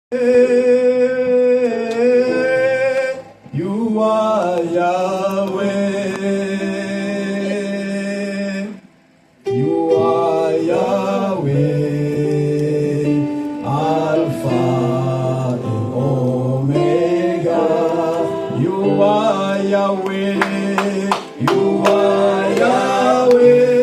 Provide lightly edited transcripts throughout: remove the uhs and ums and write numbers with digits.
You are Yahweh. You are Yahweh. Alpha and Omega. You are Yahweh. You are Yahweh.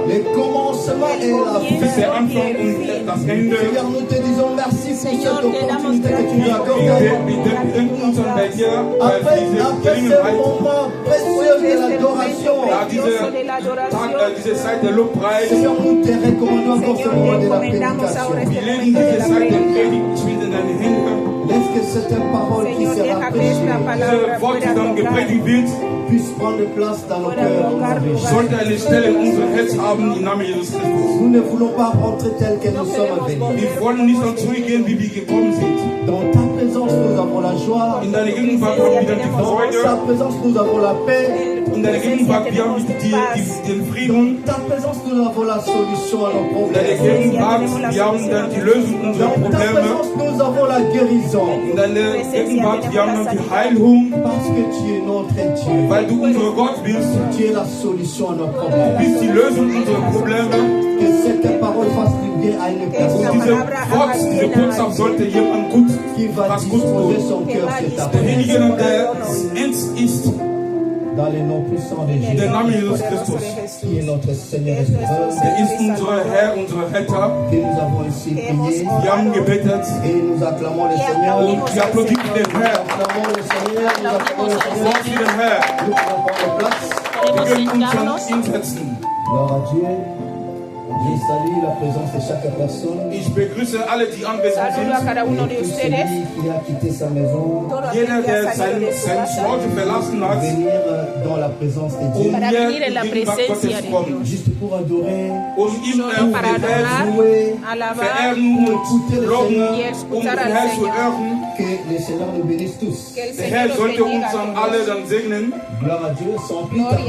Le commencement et la fin. Seigneur, nous te disons merci pour cette opportunité que tu nous accordes. Après ce moment précieux de l'adoration, Seigneur, nous te recommandons encore ce moment de la prédication. Laisse que cette parole qui sera prêchée puisse prendre place dans nos cœurs. Nous ne voulons pas rentrer tel que nous sommes venus. Dans ta présence, nous avons la joie. Dans ta présence, nous avons la paix. Dans ta présence, nous avons la solution à nos problèmes. Dans ta présence, nous avons la guérison. Parce que tu es notre Dieu. Tu es la solution à nos problèmes. Que cette parole fasse du bien à une personne qui va disposer son cœur cet après-midi. Dans les noms puissants de Jésus, qui est notre Seigneur et Sauveur, que nous avons ici prié, et nous acclamons le Seigneur, nous acclamons le Seigneur, nous acclamons le Seigneur, nous prenons place. Gloire à Dieu. Je salue la présence de chaque personne. Ich begrüße alle, die anwesend sind. Celui qui a quitté sa maison. Jeder, der sein Zuhause verlassen hat, venir dans la présence de Dieu. Juste pour adorer, louer, verehren und loben, den Herrn zu ehren. Que le Seigneur nous bénisse tous. Der Herr sollte uns dann alle dann segnen. Gloire à Dieu, sans plus tarder.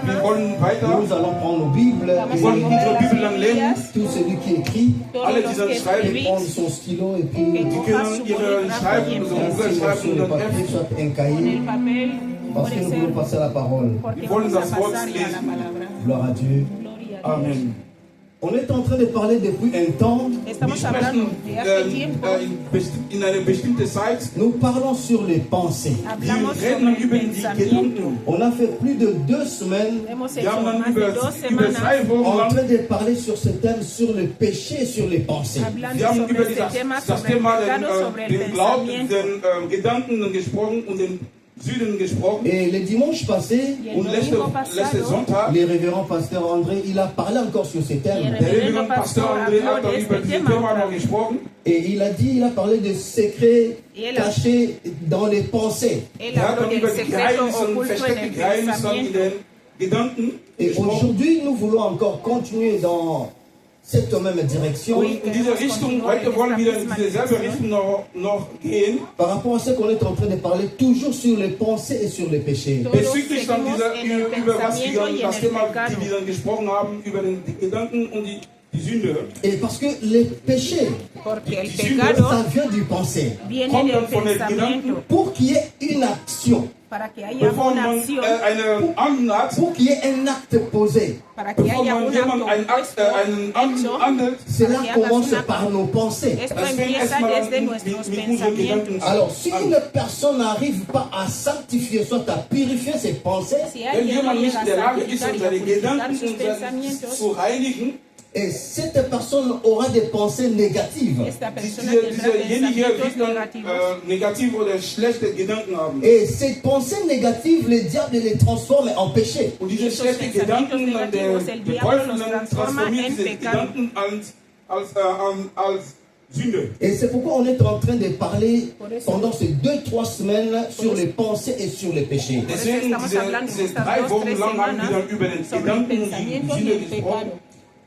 Wir wollen weiter. Nous allons prendre nos Bibles. Wir wollen unsere Bibel dann lesen. Tout celui qui écrit, Alle, die dann schreiben, prendre son stylo et puis die können ihre Schreiben, so ainsi sur schreiben le und dann papier, soit un cahier, parce que nous voulons passer la parole. Wir wollen das Wort lesen. Gloire à Dieu. Amen. On est en train de parler depuis un temps. Wir sprechen in einer bestimmten Zeit. Nous parlons sur les pensées. Wir reden über die Gedanken. On a fait plus de 2 semaines Wir haben dann über 3 Wochen en lang train de parler sur ce thème, sur le péché, sur les pensées. wir haben über das Thema den Glauben, den Gedanken gesprochen und den Süden gesprochen. Et le dimanche passé, Und letzte Sonntag, le révérend pasteur André, il a parlé encore sur ce thème. der Reverend Pastor André hat dann über dieses Thema noch gesprochen. Et il a parlé de secrets cachés dans les pensées. Er hat dann über die Geheimnisse und versteckte Geheimnisse in den Gedanken Et gesprochen. aujourd'hui, nous voulons encore continuer dans cette même direction. Und in diese Richtung, heute wollen wir in dieselbe Richtung noch gehen. Par rapport à ce qu'on est en train de parler, toujours sur les pensées et sur les péchés. Bezüglich dann über was wir, das Thema, die wir dann gesprochen haben, über die Gedanken und die Sünde. Et parce que les péchés, ça vient du pensée. Kommt dann von den Gedanken. Pour qu'il y ait une action, para que haya una acción, pour qu'il y ait un acte posé, para que haya un acto hecho, cela commence par nos pensées. esto empieza desde nuestros pensamientos. Alors, si une personne n'arrive pas à sanctifier, soit à purifier ses pensées, Si Wenn alguien no jemand nicht llega in der a Lage ist, santificar y a seine purificar Gedanken sus pensamientos, zu reinigen, et cette personne aura des pensées négatives. esta persona tendrá dieserjenige pensamientos wird negativos. dann negative oder schlechte Gedanken haben. Et ces pensées négatives, le diable les transforme en péché. Und diese esos schlechten pensamientos Gedanken, negativos, el der diablo Teufel los dann transforma transformiert en diese pecado. Gedanken als Sünde. Et c'est pourquoi on est en train de parler pendant ces 2-3 semaines sur les pensées et sur les péchés. Deswegen diese 3 Wochen lang haben wir dann über den Gedanken und die Sünde gesprochen.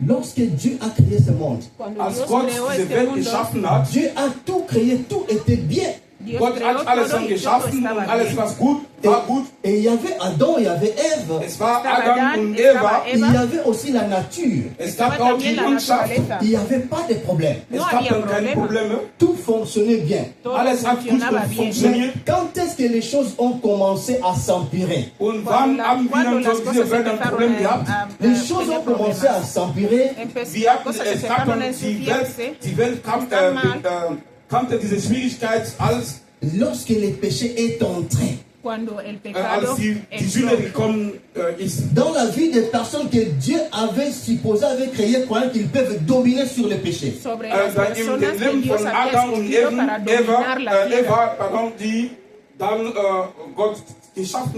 Lorsque Dieu a créé ce monde, Cuando Als Dios Gott creó diese este Welt mundo, geschaffen hat, Dieu a tout créé, tout était bien. Dios Gott creó hat alles todo dann y todo geschaffen und estaba alles bien. was gut, war gut. Et il y avait Adam, il y avait Ève. Es war Estaba Adam Adán, und estaba Eva. Il y avait aussi la nature. Es gab Estaba auch die también la Landschaft. naturaleza. Il n'y avait pas de problème. Es No gab había dann keine problema. Probleme. Tout fonctionnait bien. Todo Alles hat gut funcionaba bien. funktioniert. Quand est-ce que les choses ont commencé à s'empirer? Und wann haben wir Cuando dann las so cosas diese Welt ein empezaron Problem gehabt? Les choses ont commencé à s'empirer. Wir hatten, cosas es gab empezaron dann a ensuciarse. die Welt kannte diese Schwierigkeit als Lorsque le péché est entré Cuando el pecado als die Sünde entró gekommen ist. dans la vie des personnes que Dieu avait supposé, avait créé, croyant qu'ils peuvent dominer sur le péché. sobre las Im personas que Leben Dios von había Adam und escogido para dominar la tierra. Eva, die dann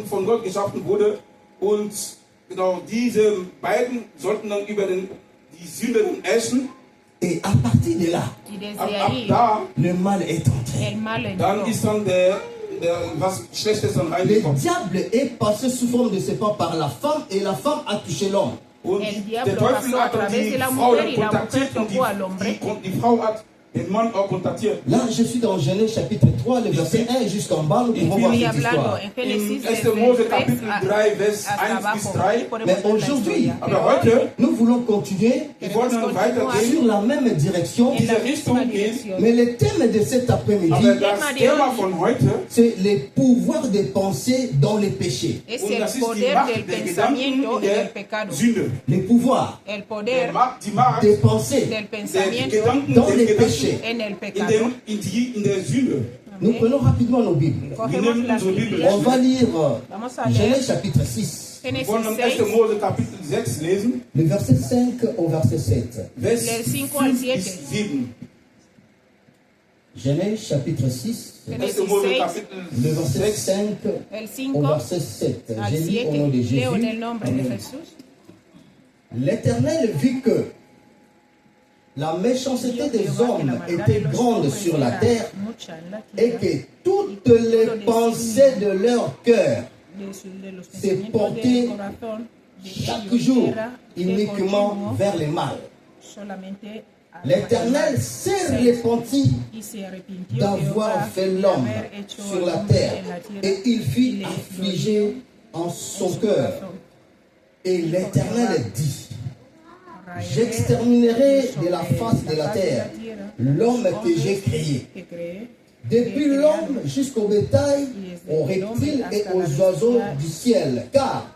von Gott geschaffen wurde. Und genau diese beiden sollten dann über die Sünde dann essen. Et à partir de là, Y desde Ab ahí da, le mal est entré. el mal dann entró. ist dann was Schlechtes dann Le reingekommen. diable est passé sous forme de serpent par la femme et la femme a touché l'homme. Und El der diablo Teufel pasó a hat dann través die de la Frau mujer dann y la mujer kontaktiert und tocó al hombre. die Frau hat den Mann auch kontaktiert. Là, je suis dans Genèse chapitre 3, le verset 1 jusqu'en bas, nous pouvons voir Estoy cette hablando histoire. en Génesis In 1. desde Mose el 3 Kapitel 3, Vers hasta 1 bis abajo. 3. Ahí podemos Mais ver la aujourd'hui, historia. Aber heute, Nous voulons continuer wir wollen dann weitergehen sur la même direction, in diese Richtung misma gehen. dirección. mais le thème de cet après-midi, Aber das Thema von heute, c'est les pouvoirs des pensées dans les péchés. Es und el das ist die poder Macht del der Gedanken pensamiento in y del der pecado. Sünde. Les pouvoirs El poder Die Macht des pensées del der pensamiento Gedanken, dans der les Gedanken péchés. en el in pecado. der Sünde. Nous prenons rapidement nos Bibles. Cogemos las Biblias. On va lire Vamos a leer Genèse chapitre 6, Wir Génesis wollen dann 1. 6, Mose Kapitel 6 lesen, le verset 5 au verset 7. Vers Del 5 al 5 7. bis 7. Genèse chapitre 6, 1. Génesis Mose 6, Kapitel le verset 6, 5 el au 5 verset 7. al J'ai lu au nom de 7. Leo en el Jésus. nombre de Jesús. L'Éternel vit que la méchanceté des hommes était grande sur la terre et que toutes les pensées de leur cœur se portaient chaque jour uniquement vers le mal. L'Éternel s'est repenti d'avoir fait l'homme sur la terre et il fut affligé en son cœur. Et l'Éternel dit: j'exterminerai de la face de la terre l'homme que j'ai créé, depuis l'homme jusqu'au bétail, aux reptiles et aux oiseaux du ciel, car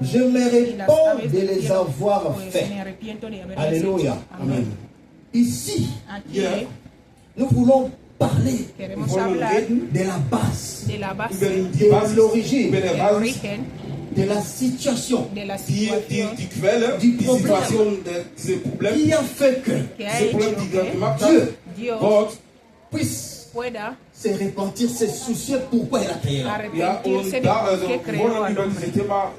je me répands de les avoir faits. Alléluia. Amen. Ici, Hier, nous voulons parler wir wollen reden de la base, de la base, über die de Basis, l'origine, über der del Basis, origen, de la situation de la die situación Quelle, Die die Probleme. Situation dieses Problems, qui a fait que que ha diese hecho Probleme, die Gott que gemacht hat, Dieu Dios Gott puisse pueda se repentir, se soucier pourquoi il a créé l'homme. Ja, und da also, wir wollen über dieses Thema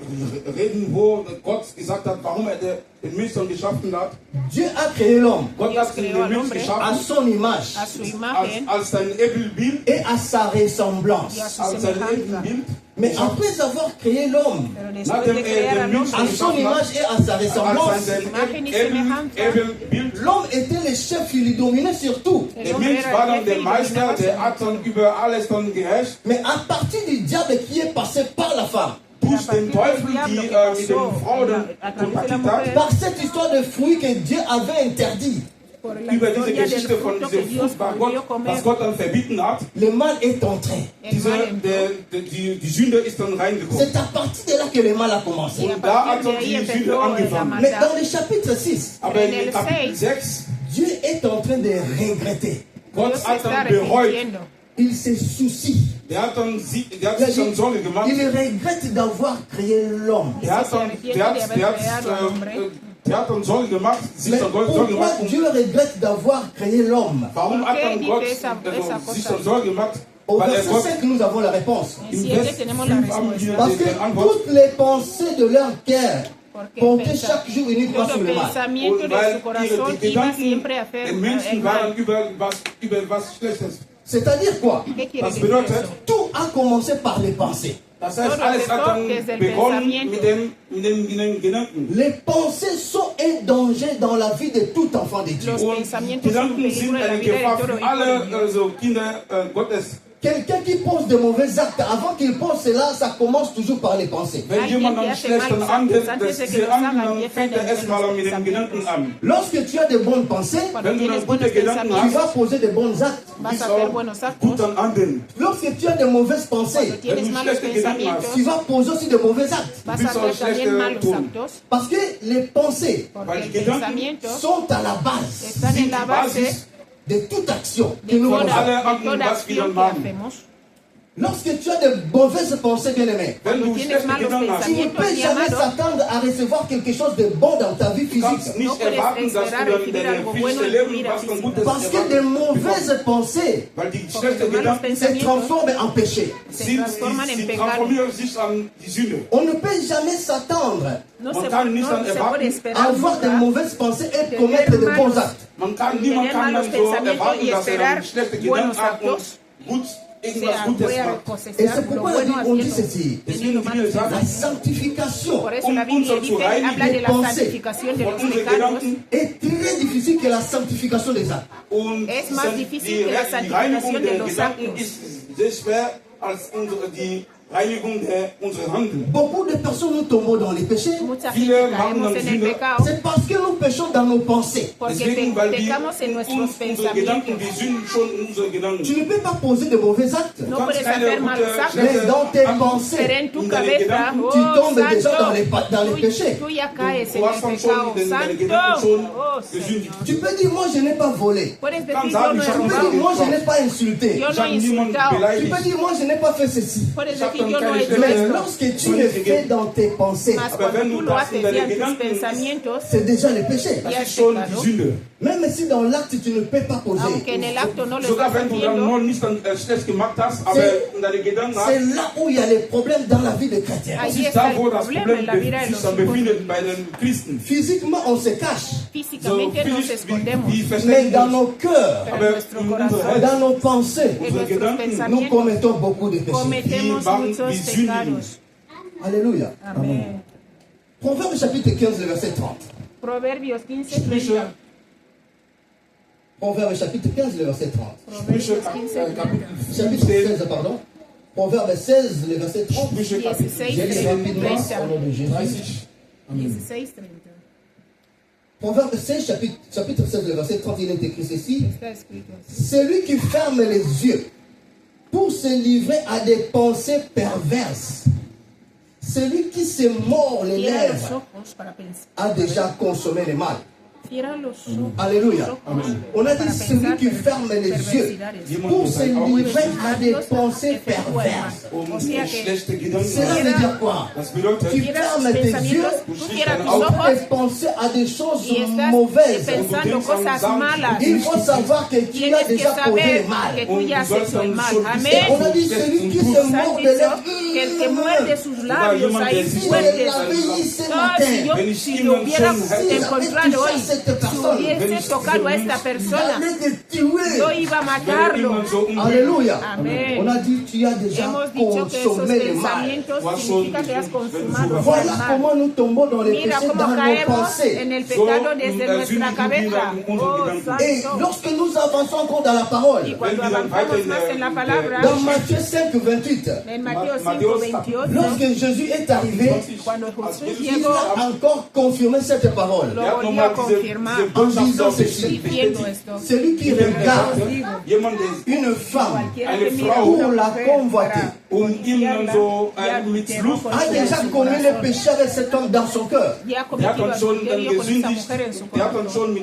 reden, wo Gott gesagt hat, warum er den Menschen geschaffen hat. Dieu a créé l'homme Gott hat den Menschen à geschaffen son image A su imagen als sein Ebenbild, et à sa ressemblance. y a su als sein semejanza. Ebenbild. Mais après avoir créé l'homme Pero Nachdem después de crear al den hombre, à son image et à sa ressemblance, als sein Imagen y semejanza. Ebenbild. l'homme était le chef, il dominait sur tout. el Der hombre Mensch era war el dann jefe der y Meister, dominaba der sobre hat dann über alles dann geherrscht. Mais à partir du diable qui est passé par la femme, Durch den Teufel, die mit der Frau dann kontaktiert hat, par cette histoire de fruits que Dieu avait interdit, por la über diese historia del Geschichte von fruto que diesem Dios Frucht, was prohibió Gott, comer. was Gott dann verbieten hat, le mal est entré. El mal entró. die Sünde ist dann reingekommen. C'est à partir de là que le mal a commencé. Y a Und da hat partir dann de ahí die Sünde empezó la angefangen. Mais maldad. dans le chapitre 6, Aber En in el Kapitel 6, 6, Dieu est en train de regretter. Gott Dios hat está dann bereut, arrepintiendo. Il se soucie. der hat sich Il, a dann dit, Sorge gemacht. il regrette d'avoir créé l'homme. Der hat dann Sorge gemacht, sich Mais dann Sorge pourquoi gemacht. Dieu regrette d'avoir créé l'homme? Warum hat dann Okay, Gott die esa sich cosa. dann Sorge gemacht? Au Weil verset Gott 5, nous avons la réponse. En im 7 Vers tenemos la 5 haben wir Parce que die Antwort. toutes les pensées de leur cœur Porque portaient pensa- chaque jour uniquement todo sur le mal. pensamiento Und de weil su corazón die iba Gedanken siempre a hacer der el Menschen mal. waren über was Schlechtes. C'est-à-dire quoi? ¿Qué quiere Das decir bedeutet, eso? Tout a commencé par les pensées. Das heißt, Todo alles hat empezó dann desde el begonnen pensamiento. mit den Gedanken. Les pensées sont un danger dans la vie de tout enfant de Dieu. Los Und pensamientos son un Gedanken sind peligro en la eine vida de Gefahr todo für hijo de alle Dios. Kinder Gottes. Quelqu'un qui pose de mauvais actes, avant qu'il pose cela, ça commence toujours par les pensées. Wenn Alguien jemand que einen hace schlechten mal Angel, antes de que diese los haga, Angel, dann empieza fängt er en erstmal los mit den Gedanken pensamientos. an. Lorsque tu as de bonnes pensées, Cuando Wenn du tienes dann buenos gute Gedanken tu hast, vas poser de bons actes. vas bist a du hacer auch buenos gut actos. am Handeln. Lorsque tu as de mauvaises pensées, Cuando tienes Wenn du malos schlechte Gedanken tu pensamientos, vas poser aussi de mauvais actes. vas a bist hacer auch también schlechte malos tun. actos. Parce que les pensées Porque Weil el die Gedanken pensamiento sont à la base están en sind la die base Basis. de toute action que de nous toda, faisons. alle de toda was wir acción que machen. hacemos. Lorsque tu as de mauvaises pensées, bien-aimé, Wenn du tienes schlechte malos Gedanken hast, tu ne pensamientos peux ni jamais amados, s'attendre à recevoir quelque chose de bon dans ta vie du kannst physique. nicht No puedes erwarten, dass du esperar dann recibir deine algo physische bueno en tu Leben vida was von física. Gutes Parce que de mauvaises pensées Weil die Porque schlechten los malos Gedanken se pensamientos transforment en péché. se transforman en sie pecado. transformieren sich an die Sünde. On ne peut jamais s'attendre No Man se, kann nicht no dann se erwarten, puede à esperar avoir de nunca mauvaises pensées et tener commettre de bons malos- actes. Niemand kann malos dann so pensamientos erwarten, y dass er esperar dann schlechte buenos Gedanken hat und actos. gut irgendwas sea, Gutes voy a macht. Et cosechar c'est lo pourquoi la bueno Bible on dit haciendo, ceci. teniendo malos Deswegen La pensamientos. sanctification Por eso la Biblia dice, habla de la santificación de von los unseren pecados. Gedanken est très difficile que la sanctification des actes. und Es más difícil que la die santificación Reinigung de der los Gedanken actos. ist sehr schwer als die Reinigung unserer Handlung. Beaucoup de personnes nous tombons dans les péchés. Mucha Viele gente machen caemos dann en el Sünde. pecado C'est parce que nous péchons dans nos pensées. porque Deswegen, weil pecamos en nuestros unsere Gedanken, pensamientos. die sind schon unsere Gedanken. Tu ne peux pas poser de mauvais actes. No kannst puedes keine hacer malos gute- actos, Mais dans tes Am- pero pensées, en tu en cabeza, gedanken, tu tombes déjà santo, dans les péchés. tú ya caes Du en hast el dann pecado, schon deine Gedanken santo. schon Oh, gesündigt. Tu peux dire, moi je n'ai pas volé. Puedes decir, Kannst yo sagen, no ich he hab Tu peux robado, dire, moi je n'ai pas insulté. yo Ich no habe he niemanden insultado. Tu peux beleidigt. dire, moi je n'ai pas fait ceci. Puedes Ich hab decir, dann yo no keine he hecho Schwäche. Mais esto. lorsque tu le fais dans tes pensées, Mas Aber wenn cuando du tú lo das haces in ya deine en tus Gedanken pensamientos, c'est déjà le péché. Das Ja, ist schon pecado. die Sünde. Même si dans l'acte tu ne peux pas poser. aunque en el acto no lo Sogar estás wenn du dann haciendo, noch nicht schlecht gemacht hast, aber in deine Gedanken C'est hast, là où il y a les problèmes dans la vie des chrétiens. das ahí ist está da, el wo das problema Problem en la vida de sich los dann hijos. befindet bei den Christen. Physiquement, on se cache. So Físicamente nos physisch escondemos, wie Mais verstecken dans uns. nos cœurs, pero en Aber nuestro in corazón, unserer dans nos pensées, en nuestros Gedanken, nous pensamientos, commettons beaucoup de péchés. cometemos Die waren muchos wie Sündigen. pecados. Alléluia. Amén. Proverbe chapitre 15, le verset 30. Proverbios 15, Sprüche, 30. Proverbe chapitre 15, le verset 30. Sprüche, Proverbios 15, 30. Chapitre 16, pardon. Proverbe 16, le verset 30. Sprüche Kapitel 16, J'ai lu rapidement 30. au nom de Jésus. 30. 16, 30. Proverbe 16, chapitre 16, le verset 30, il est écrit ceci. Está escrito así. Celui qui ferme les yeux pour se livrer à des pensées perverses, celui qui se mord les Cierra los lèvres ojos para pensar. a déjà consommé le mal. Alléluia. On a dit celui qui ferme les yeux pour se livrer à des pensées perverses. Cela veut dire quoi? Tu fermes tes yeux à des pensées à des choses mauvaises. Il faut savoir que tu as déjà posé le mal. Et on a dit celui qui se mord de lèvres, Si lo hubiera encontrado hoy, si hubiese tocado a esta persona, yo iba a matarlo. Alléluia. Amén. On a dit tu as déjà Hemos dicho que esos consommé le mal. pensamientos significa que has consumado Voilà el mal. comment nous tombons dans les Mira péchés cómo dans nos caemos pensées. en el pecado desde nuestra cabeza. Oh, Et santo. lorsque nous avançons encore dans la parole, Y cuando avanzamos más en la palabra, dans Matthieu 5, 28, en Mateo 5:28, lorsque Jésus est arrivé, cuando Jesús il llegó, a encore confirmé cette parole lo volvió a confirmar en disant ceci: diciendo esto. celui qui regarde une femme Cualquiera que mira a pour una la mujer convoiter para a déjà commis le péché avec cet homme dans son cœur. ya ha cometido adulterio con esa mujer en su corazón.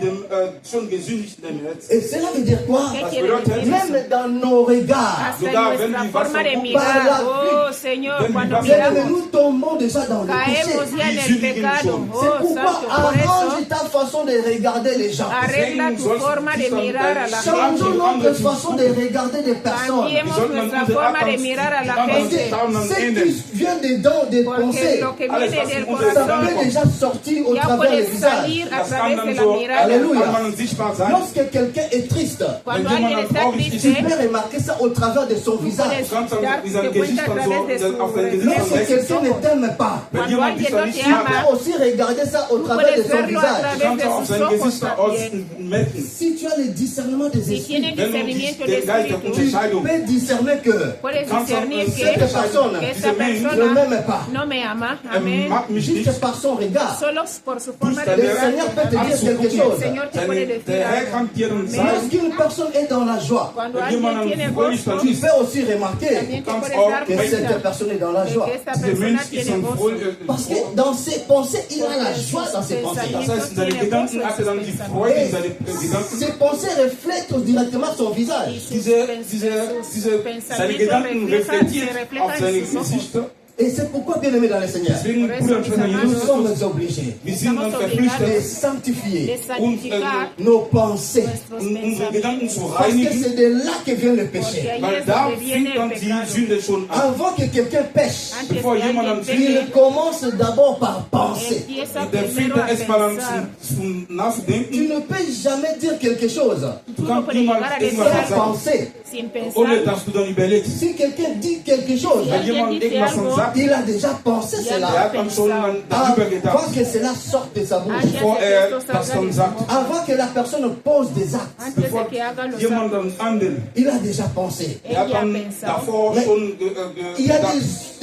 Et cela veut dire quoi? ¿Qué quiere decir eso? Même dans nos regards, Hasta en nuestra forma de mirar, oh Señor, cuando bien, miramos, nous tombons déjà dans le péché. caemos ya en el pecado. C'est Oh pourquoi Santo, por arrange eso ta façon de regarder les gens. arregla tu forma de mirar a la Changeons gente. notre façon de regarder des personnes. Cambiemos nuestra forma de mirar a la Parce gente. que ce qui vient dedans des Porque pensées, lo que viene del ça corazón peut déjà sortir au ya travers des puede visages. salir a través de la mirada. Alléluia. Lorsque quelqu'un est triste, Cuando alguien está tu triste, peux remarquer ça au travers de son visage. puedes darte cuenta a través de su Lorsque quelqu'un ne t'aime pas, Cuando alguien no te tu ama, peux aussi regarder ça au travers de puedes son verlo a visage. través de sus ojos también. Si tu as le discernement des Si esprits, tienes discernimiento de espíritu, tu peux discerner que puedes discernir cette personne que esta ne persona m'aime pas. no me ama. Amén. Juste par son regard, Solo por su forma de le mirar. Seigneur peut te dire quelque El chose. Señor te puede decir algo. Amén. Lorsqu'une personne est dans la joie, Cuando alguien tiene gozo, tu peux aussi remarquer también te puedes dar que cette cuenta personne est dans la de joie. que esta persona tiene gozo. Parce que dans ses pensées, il a la joie dans ses pensées. Ses pensées reflètent directement son visage. Sus pensamientos reflejan en sus ojos. Et c'est pourquoi, bien aimé dans le Seigneur, nous sommes obligés de sanctifier De santificar nos pensées. nuestros pensamientos. Parce que c'est de là que vient le Porque péché. ahí es donde viene el pecado. Avant que quelqu'un pêche, Antes que alguien il peque, commence d'abord par penser. empieza primero a pensar. Tu ne peux jamais dire quelque chose Tú no puedes llegar a decir sans algo penser. sin pensar. Si quelqu'un dit quelque chose, Si alguien dice algo, il a déjà pensé cela avant que cela sorte de sa bouche. antes de que esto salga de su boca, Avant que la personne pose des actes, antes de que haga los actos, il a déjà pensé. ella ha pensado.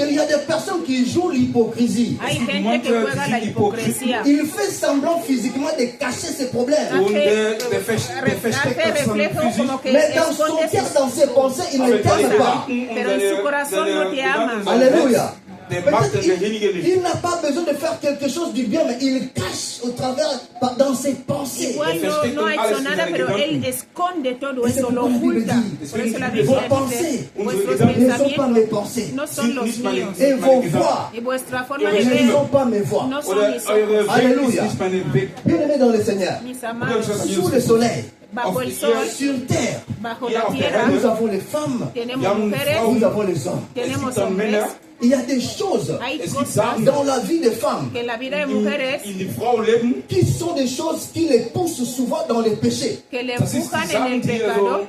Il y a des personnes qui jouent l'hypocrisie. Hay gente que juega la hipocresía. Il fait semblant physiquement de cacher ses problèmes. Hace reflejo como que Mais dans son esconde cœur, sus dans ses pensées, il ne t'aime pas. pero en su corazón no te ama. Alléluia. Peut-être il n'a pas besoin de faire quelque chose du bien, mais il cache au travers, dans ses pensées. Igual no ha hecho nada, pero él esconde todo Et c'est eso, lo pourquoi la Bible oculta. dit, Por eso la vos Biblia pensées dice, vuestros ne sont pas mes pensamientos pensées. no son los míos. Et vos voix Y vuestra forma de ne ver sont pas mes voix. no son mis ojos. Alléluia. Bien-aimés dans le Seigneur, Mis amados, sous le soleil, bajo el sol, sur terre, bajo la tierra, nous avons les femmes, tenemos mujeres, nous avons les hommes. tenemos hombres. Il y a des choses Hay cosas dans la vie des femmes que en la vida de mujeres qui sont des choses qui les poussent souvent dans les péchés. que le empujan en el pecado,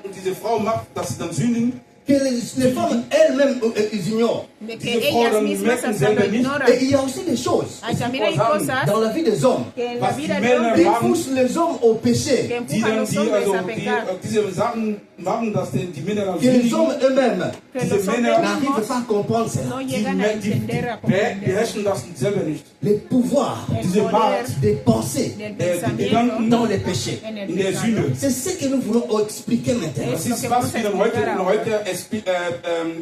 Que les femmes elles-mêmes ignorent. de que ellas mismas hasta lo ignoran. Et il y a aussi des choses También hay cosas dans la vie des hommes que en la vida de qui hombres poussent les hommes au que péché. empujan a los hombres a pecar. Que les hommes eux-mêmes Que los hombres n'arrivent mismos pas à comprendre cela. no llegan a entender, a comprender Les pouvoirs el poder des pensées del pensamiento dans les péchés. en el pecado. C'est ce que nous voulons expliquer maintenant. Es lo que vamos a explicar ahora.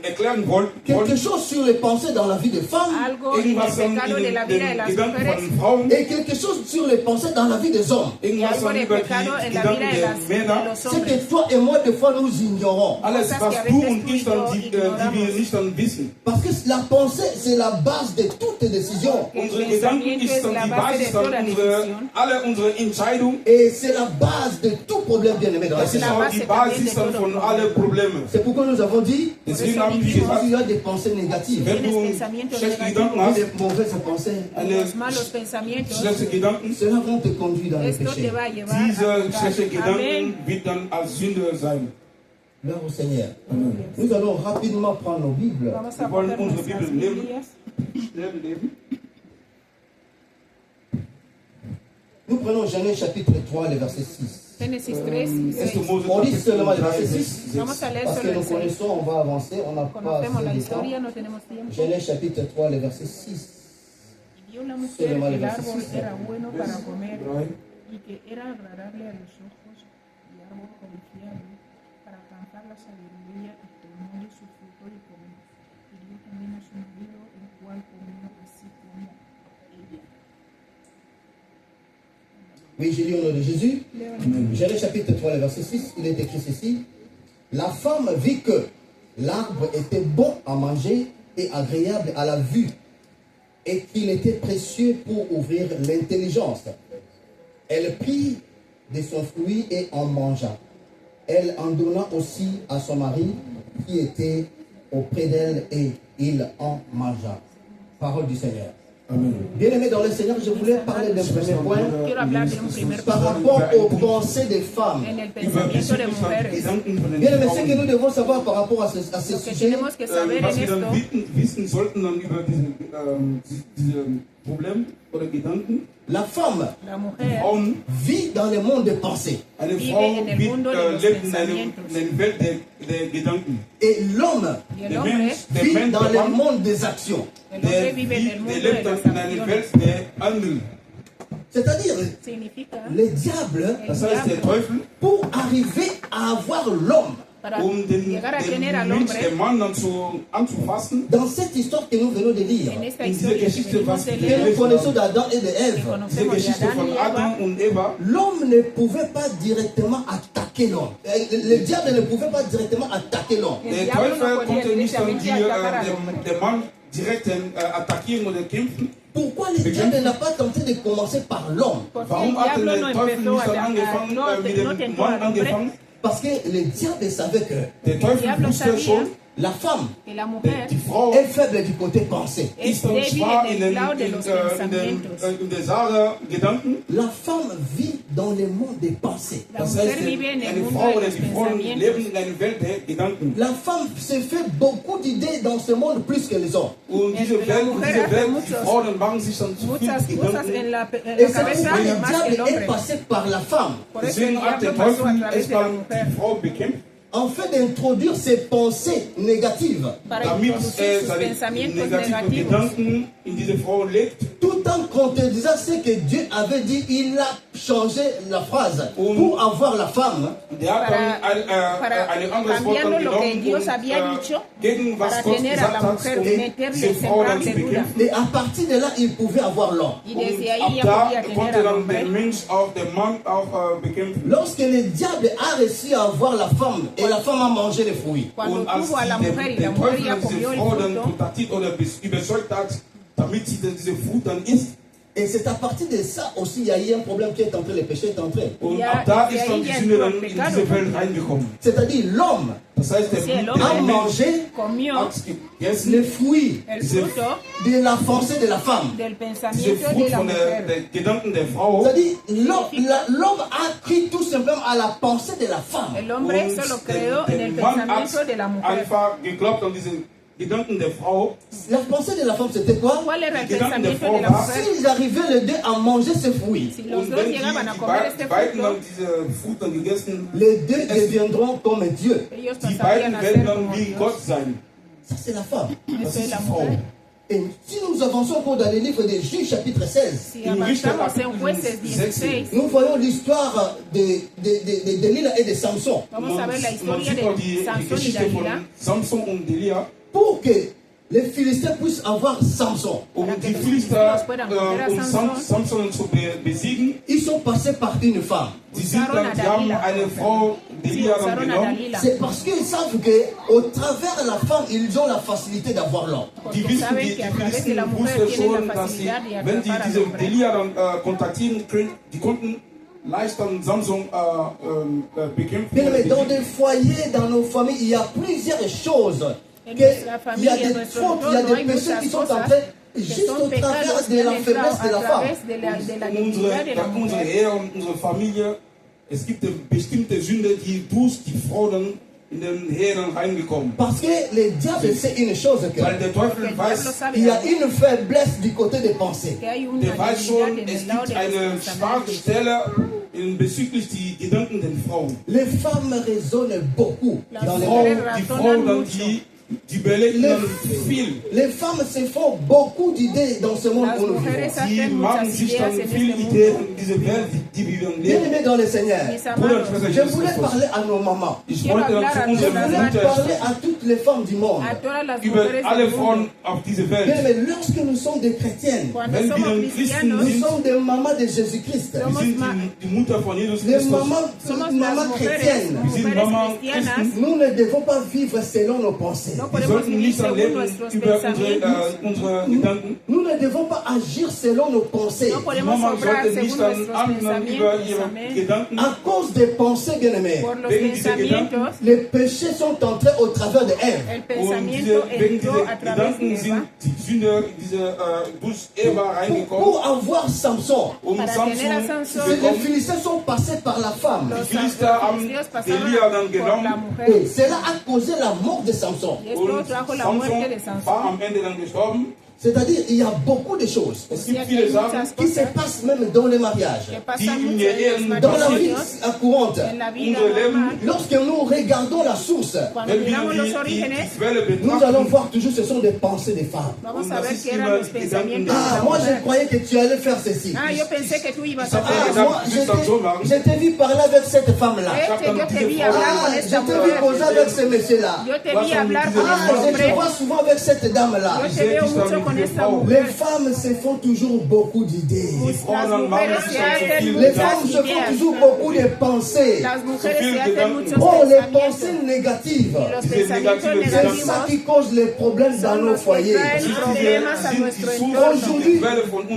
erklären wollte. Quelque chose sur les pensées dans la vie des femmes. Algo en el pecado de la vida de las Gedanken mujeres. von Frauen. Et quelque chose sur les pensées dans la vie des hommes. Irgendwas algo dann de über pecado die en la Gedanken vida de der Männer. los C'est hombres. que toi et moi, des fois, nous ignorons. Alles, Cosas was que a du veces und tú y ich dann, yo die wir ignoramos. nicht dann wissen. Parce que la pensée, c'est la base de toutes les décisions. Unsere Gedanken ist dann die Basis dann alle unsere Entscheidungen. Et c'est la base de tout problème, bien aimé, dans la Das ist vie. auch die Basis dann von allen Problemen. C'est pourquoi nous avons dit, Deswegen haben wir si gesagt, tu as des pensées négatives, wenn du schlechte Gedanken hast, des mauvaises pensées, Los malos pensamientos, schlechte Gedanken, cela va te conduire dans le esto te péché. va a llevar a diese schlechte pecar. Gedanken wird dann als Sünde sein. Gloire au Seigneur. Nous allons rapidement prendre nos Bibles. Vamos a Wir wollen coger unsere nuestras Bibel nehmen. Biblias. Schnell leben. Nous prenons Genèse chapitre 3, le verset 6. Génesis 3 y 1. 6. Mose On lit Kapitel seulement le 3, verset Vers 6. 6. Vamos a leer Parce que solo nous el 6. connaissons, on va avancer, on n'a pas Conocemos la assez de temps. historia, no tenemos tiempo. Genèse chapitre 3, le verset 6. Y vio la mujer que Solo el el árbol verso era bueno para comer 3. y que era agradable a los ojos y árbol codiciable para alcanzar la sabiduría, y tomó de su fruto y comió. Y dio también a su marido, el cual comió así como ella. Oui, j'ai lu au nom de Jésus. Genèse chapitre 3, le verset 6, il est écrit ceci. La femme vit que l'arbre était bon à manger et agréable à la vue, et qu'il était précieux pour ouvrir l'intelligence. Elle prit de son fruit et en mangea. Elle en donna aussi à son mari qui était auprès d'elle, et il en mangea. Parole du Seigneur. Amen. Bien-aimés dans le Seigneur, je voulais parler d'un premier point Quiero hablar de un primer par punto rapport aux pensées des femmes. en el pensamiento de mujeres. Bien-aimés, ce que nous devons savoir par rapport à ce Lo que sujet, tenemos que saber Was en wir dann esto, wissen sollten dann über diese Problem oder Gedanken. la femme la mujer Frauen, vit dans le monde des pensées eine Vive Frau en el mundo de los lebt in pensamientos. einer Welt der Gedanken. et l'homme y el Der hombre, Mensch, der vit Mensch, dans der le Mann, monde des actions. el hombre vive en el mundo der de lebt las dann in einer acciones. Welt der Handel. C'est-à-dire, Significa le diable, Das heißt, der Teufel, pour arriver à avoir l'homme, para den llegar a tener al Mensch, den hombre Mann dann anzufassen, dans cette histoire que nous venons de lire, en esta in dieser historia que Geschichte, venimos was de que leer, nous connaissons d'Adam et de que Ève, diese conocemos de Geschichte Adán von y Eva, Adam und Eva, l'homme ne pouvait pas directement attaquer l'homme. Le diable ne pouvait pas directement attaquer l'homme. der diablo no Teufel podía konnte nicht dann directamente atacar al hombre. der Mann direkt attackieren oder kämpfen. Pourquoi le diable n'a pas tenté de commencer par l'homme? Porque el Warum hat denn diablo der no Teufel empezó nicht dann a angefangen, mit no dem tentó Mann al hombre, angefangen? Parce que le diable savait que Der Teufel diablo wusste sabía schon, la femme que la mujer die Frau est faible du côté pensée. es ist dann débil zwar en el lado de los pensamientos. in der Sache Gedanken, La femme vit dans le monde des pensées. La das mujer heißt, vive en el eine mundo Frau de oder los die Frauen pensamientos. leben in einer Welt der Gedanken. La femme se fait beaucoup d'idées dans ce monde plus que les hommes. Und diese La Welt, mujer hace die Frauen machen sich dann zu viel Muchas cosas Gedanken. en la Et c'est cabeza pourquoi le más que el diable est hombre. passé par la femme. Por eso el Deswegen hat der diablo pasó a Teufel través de la erstmal mujer die Frau bekämpft, Afin d'introduire ses pensées négatives, para damit introducir sus seine pensamientos negativen negativos, Gedanken in diese Frau legt. tout en contredisant ce que Dieu avait dit. Il a changé la phrase pour avoir la femme. Der hat para dann ein anderes Wort cambiando dann lo que genommen Dios und había dicho, gegen was para Gott tener a gesagt la hat, mujer, um meterle, diese Frau dann zu sembrarle duda. bekämpfen. Et à partir de là, il pouvait avoir l'homme. Y Und desde ahí ab ya da podía tener konnte al dann hombre. der Mensch auch, der Mann auch bekämpfen. Lorsque le diable a réussi à avoir la femme et la femme a mangé les fruits, Cuando Und als tuvo a la mujer y la der mujer Teufel ya diese comió el Frau dann fruto, kontaktiert oder überzeugt hat, damit sie diese Frucht dann isst. et c'est à partir de ça aussi il y a eu un problème qui est entré, le péché est entré. Und Ja, ab da desde ist dann ahí die ya Sünde entró dann el in pecado. diese Welt reingekommen. C'est-à-dire l'homme Das heißt, Sí, el der hombre a Mensch mangé comió hat gegessen, les fruits el fruto de la pensée de la femme. del diese pensamiento de Frucht la von mujer. der Gedanken der Frau. C'est-à-dire l'homme a cru tout simplement à la pensée de la femme. El hombre solo creó en el Mann hat pensamiento de la mujer. einfach geglaubt an diese Gedanken der Frau. La pensée de la femme c'était quoi? ¿Cuál era el Die Gedanken der pensamiento de la Frau war, mujer? S'ils arrivaient les deux à manger ces fruits, Si los Und dos wenn llegaban a die comer este beiden fruto, dann diese Frucht dann gegessen, les deux deviendront comme Dieu. ellos die pasarían beiden a werden ser dann como wie Dios. Gott sein. Ça c'est la femme. Das Esa es ist la die Frau. mujer. Et si nous avançons encore dans les livres des Juges, chapitre 16, Si avanzamos en Jueces 16, nous voyons l'histoire de Delilah et de Samson. vamos a ver la historia de Sansón y Dalila. Samson und Delia. Pour que les Philistins puissent avoir Samson, Um Para que die los Philister filisteos puedan coger a Samson. Samson zu besiegen, ils sont passés par une femme. sie haben eine Frau Delia dann Usaron a genommen. Dalila. C'est parce qu'ils savent qu'au travers de la femme, ils ont la facilité d'avoir l'homme. Die Porque wissen, saben die que a través de Philisten la mujer wussten tienen schon, la dass sie, facilidad de wenn sie atrapar al diese hombre. Delia dann kontaktieren können, die konnten leicht dann Samson bekämpfen. Bien aimé, dans des foyers, dans nos familles, il y a plusieurs choses. En Que nuestra il y a familia, en des nuestro fautes, il y a entorno, des hay péchés qui muchas sont cosas entrés que juste son au travers pecados de que la han faiblesse entrado de la a femme. través de la debilidad de la Unsere mujer. Ehe und unsere Familie, es gibt bestimmte Sünde, die durch die Frau dann in den Herren reingekommen. Parce que le diable sait une chose, que Weil der Porque Teufel el diablo weiß, sabe il y a algo, une faiblesse du côté des pensées. que hay una der weiß debilidad schon, en es el lado gibt de eine los starke pensamientos. Stelle bezüglich die Gedanken der Frauen. Les femmes raisonnent beaucoup La dans les Frau, monde. die Frau dann, die überlegen dann viel. Les femmes se font beaucoup d'idées dans ce monde Las où nous vivons. mujeres Die hacen machen muchas sich ideas dann en viel este Ideen mundo. in dieser Welt, die wir dann Bien leben. aimés dans le Seigneur, Mis Bruder, amados, Schwester, je voulais parler à nos mamans. Ich Quiero wollte dann hablar zu a Je unseren nuestras voulais Müttern, parler à toutes les femmes du monde. a todas las über mujeres alle del Frauen mundo. auf dieser Bien Welt. aimés, lorsque nous sommes des chrétiennes, Cuando Wenn somos wir cristianos, nous sommes des mamans de Jésus-Christ. Wir sind die Mutter von Jesus Les Christus. mamans, somos las mamans mujeres, chrétiennes. mujeres cristianas. Nous ne devons pas vivre selon nos pensées. No Wir podemos sollten vivir nicht dann según leben nuestros über pensamientos. unsere Gedanken. Nous ne devons pas agir selon nos pensées. No Die podemos Mama obrar sollte nicht según dann nuestros handeln über pensamientos. ihre Amén. Gedanken. À cause des pensées, bien aimés, Por los Wegen dieser pensamientos, les péchés sont entrés au travers de Ève. el Und pensamiento wegen entró dieser a través Gedanken de sind Eva. die Sünder, durch Eva reingekommen. Pour avoir Samson, Para tener a Samson Samson, zu les bekommen. Philistins sont passés par la femme. Los Philister haben filisteos pasaron Delia dann por la genommen. mujer. Et cela a causé la mort de Samson. Y esto Und trajo la Samson muerte de war Sansón. am Ende dann gestorben. C'est-à-dire, il y a beaucoup de choses Es O gibt sea que viele hay Sachen, muchas qui se cosas passent même dans les mariages. que Die pasan in mucho der en los Ehe Dans la vie matrimonios, courante, en la vida unser Leben, normal. lorsque nous regardons la source, Cuando wenn wir miramos los die orígenes, Quelle nous allons betrachten, voir toujours ce sont des pensées des femmes. vamos Und a das ver ist qué eran immer los Gedanken pensamientos de Ah, la moi je mujer. croyais que tu allais faire ceci. Ah, yo pensé que tú ibas Ich a hab hacer mir eso. Moi, gedacht, du sollst so machen. je t'ai vu parler avec cette femme-là. Yo te vi hablar Ah, con je esta t'ai vu mujer. causer avec ce monsieur-là. Yo te vi hablar con Ah, este je te hombre. vois souvent avec cette dame-là. Yo te veo mucho con esta Les mujer. femmes se font toujours beaucoup d'idées. Las mujeres se hacen Les muchas femmes se font ideas. toujours beaucoup de pensées. Las mujeres se hacen muchos Oh, les pensamientos. pensées négatives. Y los Diese pensamientos negative C'est negativos ça qui cause les problèmes dans son nos los que foyers. traen problemas a nuestro entorno. Aujourd'hui,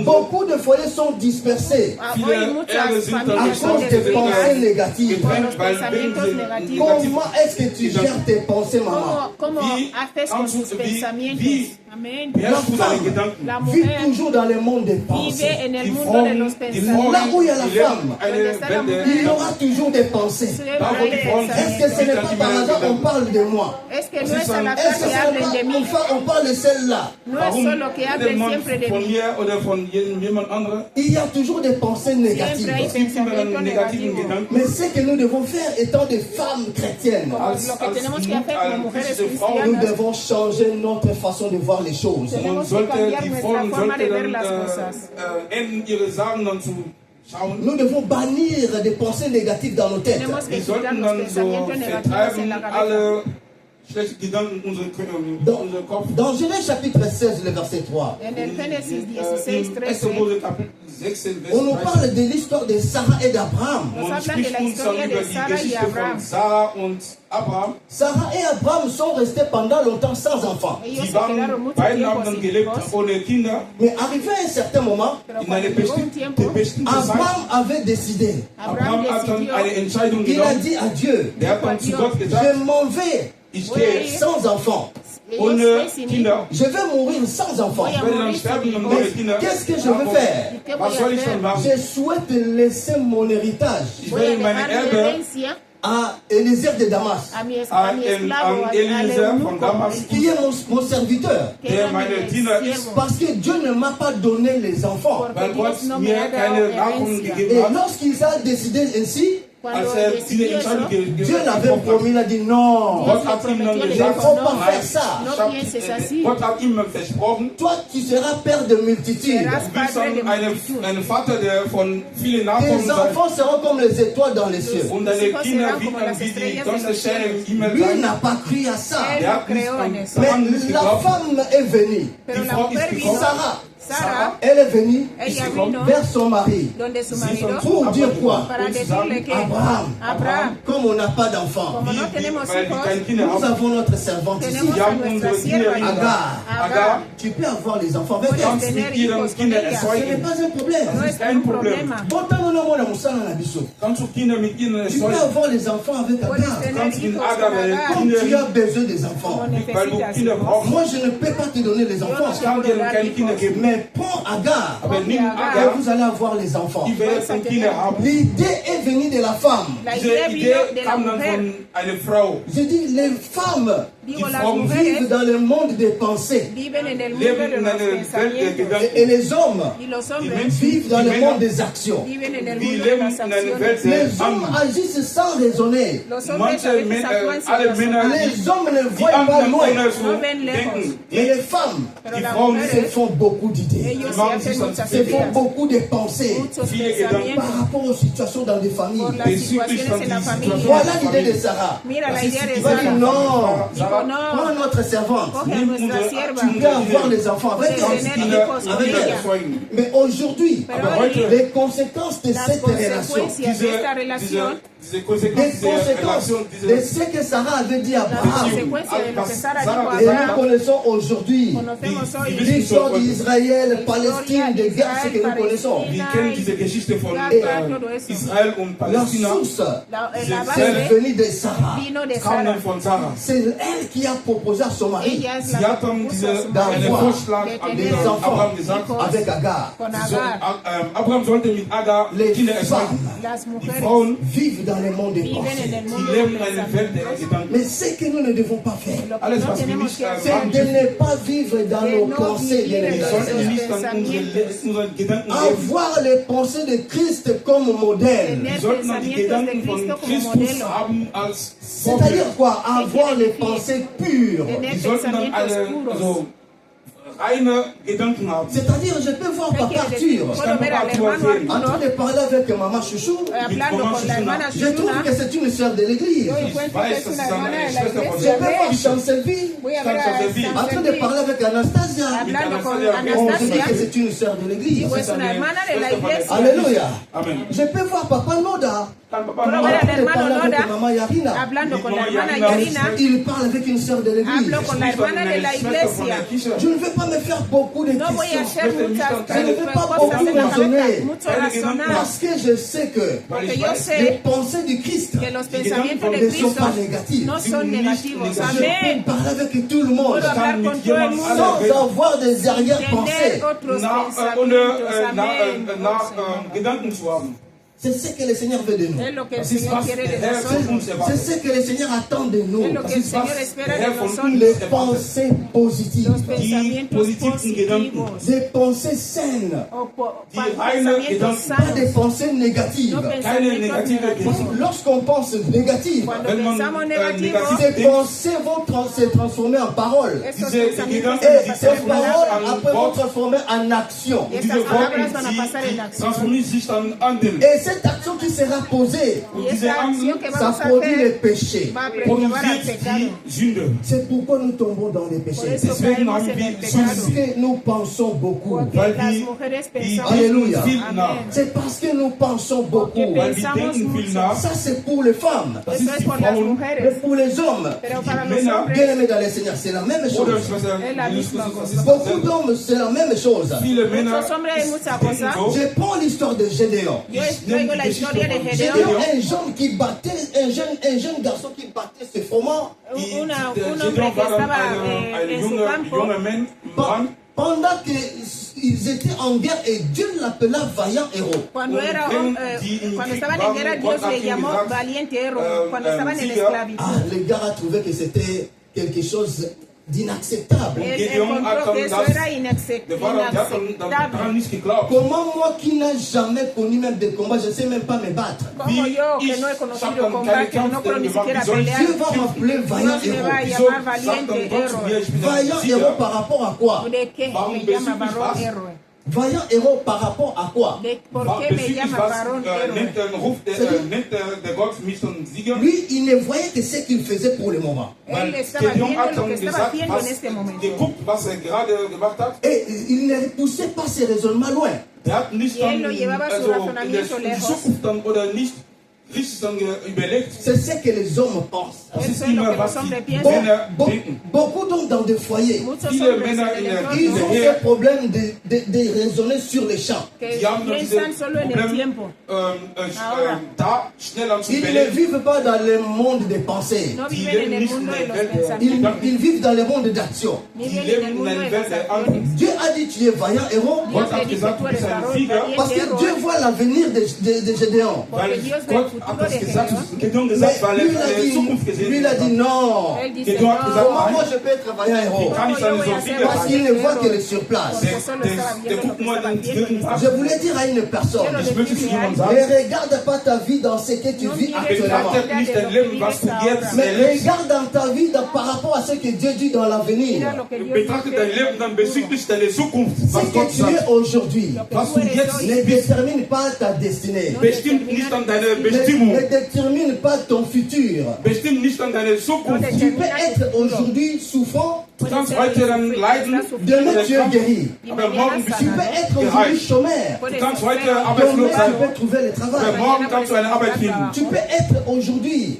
beaucoup de foyers sont dispersés Ah, Hoy muchas à familias son cause des pensées desviadas négatives. por los pensamientos negativos. Comment est-ce que tu gères tes pensées, maman? ¿Cómo Wie haces con tus wie- pensamientos? wie- Amén. beherrschst du deine Gedanken? La Vit mujer toujours dans le monde des vive pensées. en el Die mundo Frauen, de los die pensamientos. Là où il y a la die leben femme, eine Donde está la Welt der il y mujer, aura toujours des pensées. siempre Da, wo die hay Frauen Est-ce que pensamientos. ce n'est pas par hasard qu'on parle de moi? Es que no es al Est-ce azar que que ce hablen de n'est mí. pas on parle de celle-là? No es Warum solo que redet hablen man siempre de von mí. mir oder von jemand anderem? Il y a toujours des pensées négatives. Siempre hay Es gibt immer pensamientos einen negativen negativos. Gedanken. Mais ce que nous devons faire étant des femmes chrétiennes, Lo que tenemos que hacer como mujeres nous cristianas, devons changer notre façon de voir les choses. Tenemos Man que sollte, cambiar die nuestra Frauen forma de ver sollten las dann cosas. enden ihre Sachen dann zu schauen. Nous devons bannir des pensées négatives dans nos têtes. tenemos que Wir quitar sollten los dann so pensamientos negativos en vertreiben la cabeza. alle schlechten Gedanken in unseren Kopf. Dans Genèse chapitre 16, le verset 3, En el Génesis 16, Im 13, 1. Mose Kapitel 16, Vers on nous 13. parle de l'histoire de Sarah et d'Abraham. nos Man hablan de spricht la uns dann historia über de die Sara y Geschichte Abraham. von Sarah und Abraham. Sarah et Abraham sont restés pendant longtemps sans enfants. Ellos Sie se quedaron waren, mucho beiden tiempo haben dann sin gelebt hijos, ohne Kinder. Mais arrivé à un certain moment, pero In cuando einer llegó un tiempo, bestimmten Zeit. Abraham avait décidé. Abraham Abraham hat dann decidió, eine Entscheidung Il a genommen. dit à Dieu, Der hat dann zu Gott je gesagt, m'en vais ich Voy a gehe ir. sans enfants. yo ohne estoy sin Kinder. hijos. Je vais mourir sans enfants. Voy a Ich werde dann morir sterben sin und hijos. ohne Kinder. Qu'est-ce que je veux faire? ¿Y qué Was voy soll a ich dann hacer? machen? Je souhaite laisser mon héritage Ich Voy a werde meine dejar mi Erbe herencia à Eliezer de Damas, a mi an esclavo, al Eliezer von eunuco, Damas, qui est mon serviteur. que der era meine mi Diener siervo. ist. Parce que Dieu ne m'a pas donné les enfants. Porque weil Dios Gott no me mir ha dado keine Nachkommen herencia. gegeben Et hat. lorsqu'il a décidé ainsi, Dieu l'avait promis, il a dit non. Il ne faut pas faire ça. Toi, tu seras père de multitudes. Tes enfants seront comme les étoiles dans les cieux. Lui n'a pas cru à ça. Mais la femme est venue. Sarah, elle est venue vers son mari pour dire quoi? Abraham, comme on n'a pas d'enfant, nous avons notre servante ici, Agar. Tu peux avoir les enfants avec elle. Ce n'est pas un problème. Quand tu peux avoir les enfants avec Agar. Quand tu as besoin des enfants, moi je ne peux pas te donner les enfants. Mais pour Agar, vous allez avoir les enfants. L'idée est venue de la femme. Je dis, les femmes vivent dans le monde des pensées. Et les hommes vivent dans le monde des actions. Les hommes agissent sans raisonner. Les hommes ne voient pas loin. Mais les femmes se font beaucoup d'idées, se font beaucoup de pensées par rapport aux situations dans des familles. Voilà l'idée de Sarah. Elle va dire non, prends notre servante. Tu peux avoir les enfants avec elle. Mais aujourd'hui, les conséquences de cette relation, des conséquences de ce que Sarah avait dit à Abraham, et nous connaissons aujourd'hui l'histoire d'Israël, Palestine, des guerres, ce que nous connaissons. La source, c'est venu de Sarah. C'est elle qui a proposé à son mari d'avoir des enfants avec Agar. Les femmes vivent dans le monde des pensées. Mais ce que nous ne devons pas faire, c'est de ne pas vivre dans nos pensées. Avoir les pensées de Christ comme modèle. C'est-à-dire quoi? Avoir les pensées pures. C'est-à-dire, je peux voir Papa Arthur en train de parler avec Maman Chouchou. Je trouve que c'est une sœur de l'église. Je peux voir Chancelville en train de parler avec Anastasia. On se dit que c'est une sœur de l'église. Alléluia. Je peux voir Papa Noda. Il parle avec une sœur de l'église. Je ne veux pas me faire beaucoup de questions. Je ne veux pas beaucoup raisonner. Parce que je sais que les pensées du Christ ne sont pas négatives. Je peux parler avec tout le monde sans avoir des arrière-pensées. C'est ce que le Seigneur veut de nous. C'est ce que le Seigneur attend de nous. Les pensées positives. Des pensées saines. Pas des pensées négatives. Lorsqu'on pense négative, ces pensées vont se transformer en paroles. Et ces paroles après vont transformer en action. Et cette action qui sera posée, ça produit le péché. C'est pourquoi nous tombons dans les péchés. Parce que nous pensons beaucoup. Alléluia. C'est parce que nous pensons beaucoup. Ça c'est pour les femmes. Mais pour les hommes, bien aimés dans le Seigneur, c'est la même chose. Beaucoup d'hommes, c'est la même chose. Je prends l'histoire de Gédéon. Gédéon, un jeune qui battait, un jeune garçon qui battait ses froment. Pendant qu'ils étaient en guerre et Dieu l'appela vaillant héros. Cuando estaban en guerra, Dios le llamó valiente héroe. Cuando estaban en esclavitud. Le gars a trouvé que c'était quelque chose d'inacceptable. Él Gedeon hat encontró que dann eso das, era der hat dann daran inaceptable. nicht geglaubt. Comment moi qui n'ai jamais connu même des combats, je ne sais même pas me battre. Como yo, que ich no he hab conocido dann combate, keine no puedo ni Kampf siquiera gemacht. pelear, Dieu va m'appeler vaillant Dios me va a héros. Wieso llamar sagt dann valiente Gott zu mir, héroe. ich bin Vaillant ein héros Sieger? par rapport à quoi? ¿De qué Warum me llama bezüglich varón was? héroe? Vaillant héros par rapport à quoi? ¿Por qué me Bezüglich llama was varón héroe? nennt der Gott mich dann Sieger? Lui, il ne voyait que ce qu'il faisait pour le moment. Él estaba Gedeon viendo hat lo que dann estaba gesagt, haciendo en este momento. geguckt, was gerade gemacht hat. Et il ne poussait pas ses raisonnements loin. Der hat nicht Y él dann lo llevaba su also in razonamiento der lejos. Zukunft dann oder nicht richtig dann überlegt. C'est ce que les hommes pensent. Das ist Eso es lo immer que los was die hombres piensan. Männer denken. Beaucoup d'hommes dans des foyers, Muchos Viele hombres Männer en in el der entorno ils ont Ehe, ce problème de raisonner sur les champs. que die haben dann diese piensan solo en el Probleme, tiempo. Ahora, da schneller zu Ils ne überlegen. vivent pas dans le monde des pensées. No Die viven en leben el nicht mundo in de der los Welt pensamientos. Ils vivent dans le monde d'action. Viven en el leben in mundo einer de Welt las der acciones. Dieu a dit tu es vaillant héros Dios Gott te hat dice gesagt, tú du eres bist ein varón Sieger, parce valiente que Dieu héroe. voit l'avenir de Gédéon. Porque weil Dios ve el Gott futuro hat das de gesagt, Gedeón. Gedeon Mais gesagt, weil lui, il a er die Zukunft dit, gesehen lui, il a dit hat. non. Él dice, Gedeon hat no, gesagt, Comment moi je peux être vaillant héros? Kann ich ¿cómo yo seine voy a Sophie ser machen? Parce qu'il ne valiente voit que héroe? le surplace. Porque solo estaba Der viendo lo guckt que nur estaba den haciendo. dritten Tag. Je voulais dire à une personne, Quiero Ich möchte zu decirle a jemandem alguien, ne regarde pas ta vie dans ce que tu no vis mires actuellement. la Betrachtet nicht de dein lo que Leben, was vives du ahora. jetzt Mais erlebst. regarde dans ta vie par rapport à ce que Dieu dit dans l'avenir. Mira lo que Dios Betrachtet dein dice. Leben dann bezüglich deiner Zukunft, Ce was Gott que tu es sagt. aujourd'hui Was du jetzt ne détermine pas ta destinée. bestimmt nicht an deine Ne Bestimmung, détermine pas ton futur. bestimmt nicht an deine Zukunft. Tu peux être aujourd'hui souffrant, Du kannst heute dann leiden, demain tu es guéri. aber morgen bist Tu du peux être aujourd'hui geheilt. chômeur. Du kannst heute Demain arbeitslos tu sein, peux trouver le aber travail. morgen kannst du eine Arbeit finden. Tu peux être aujourd'hui,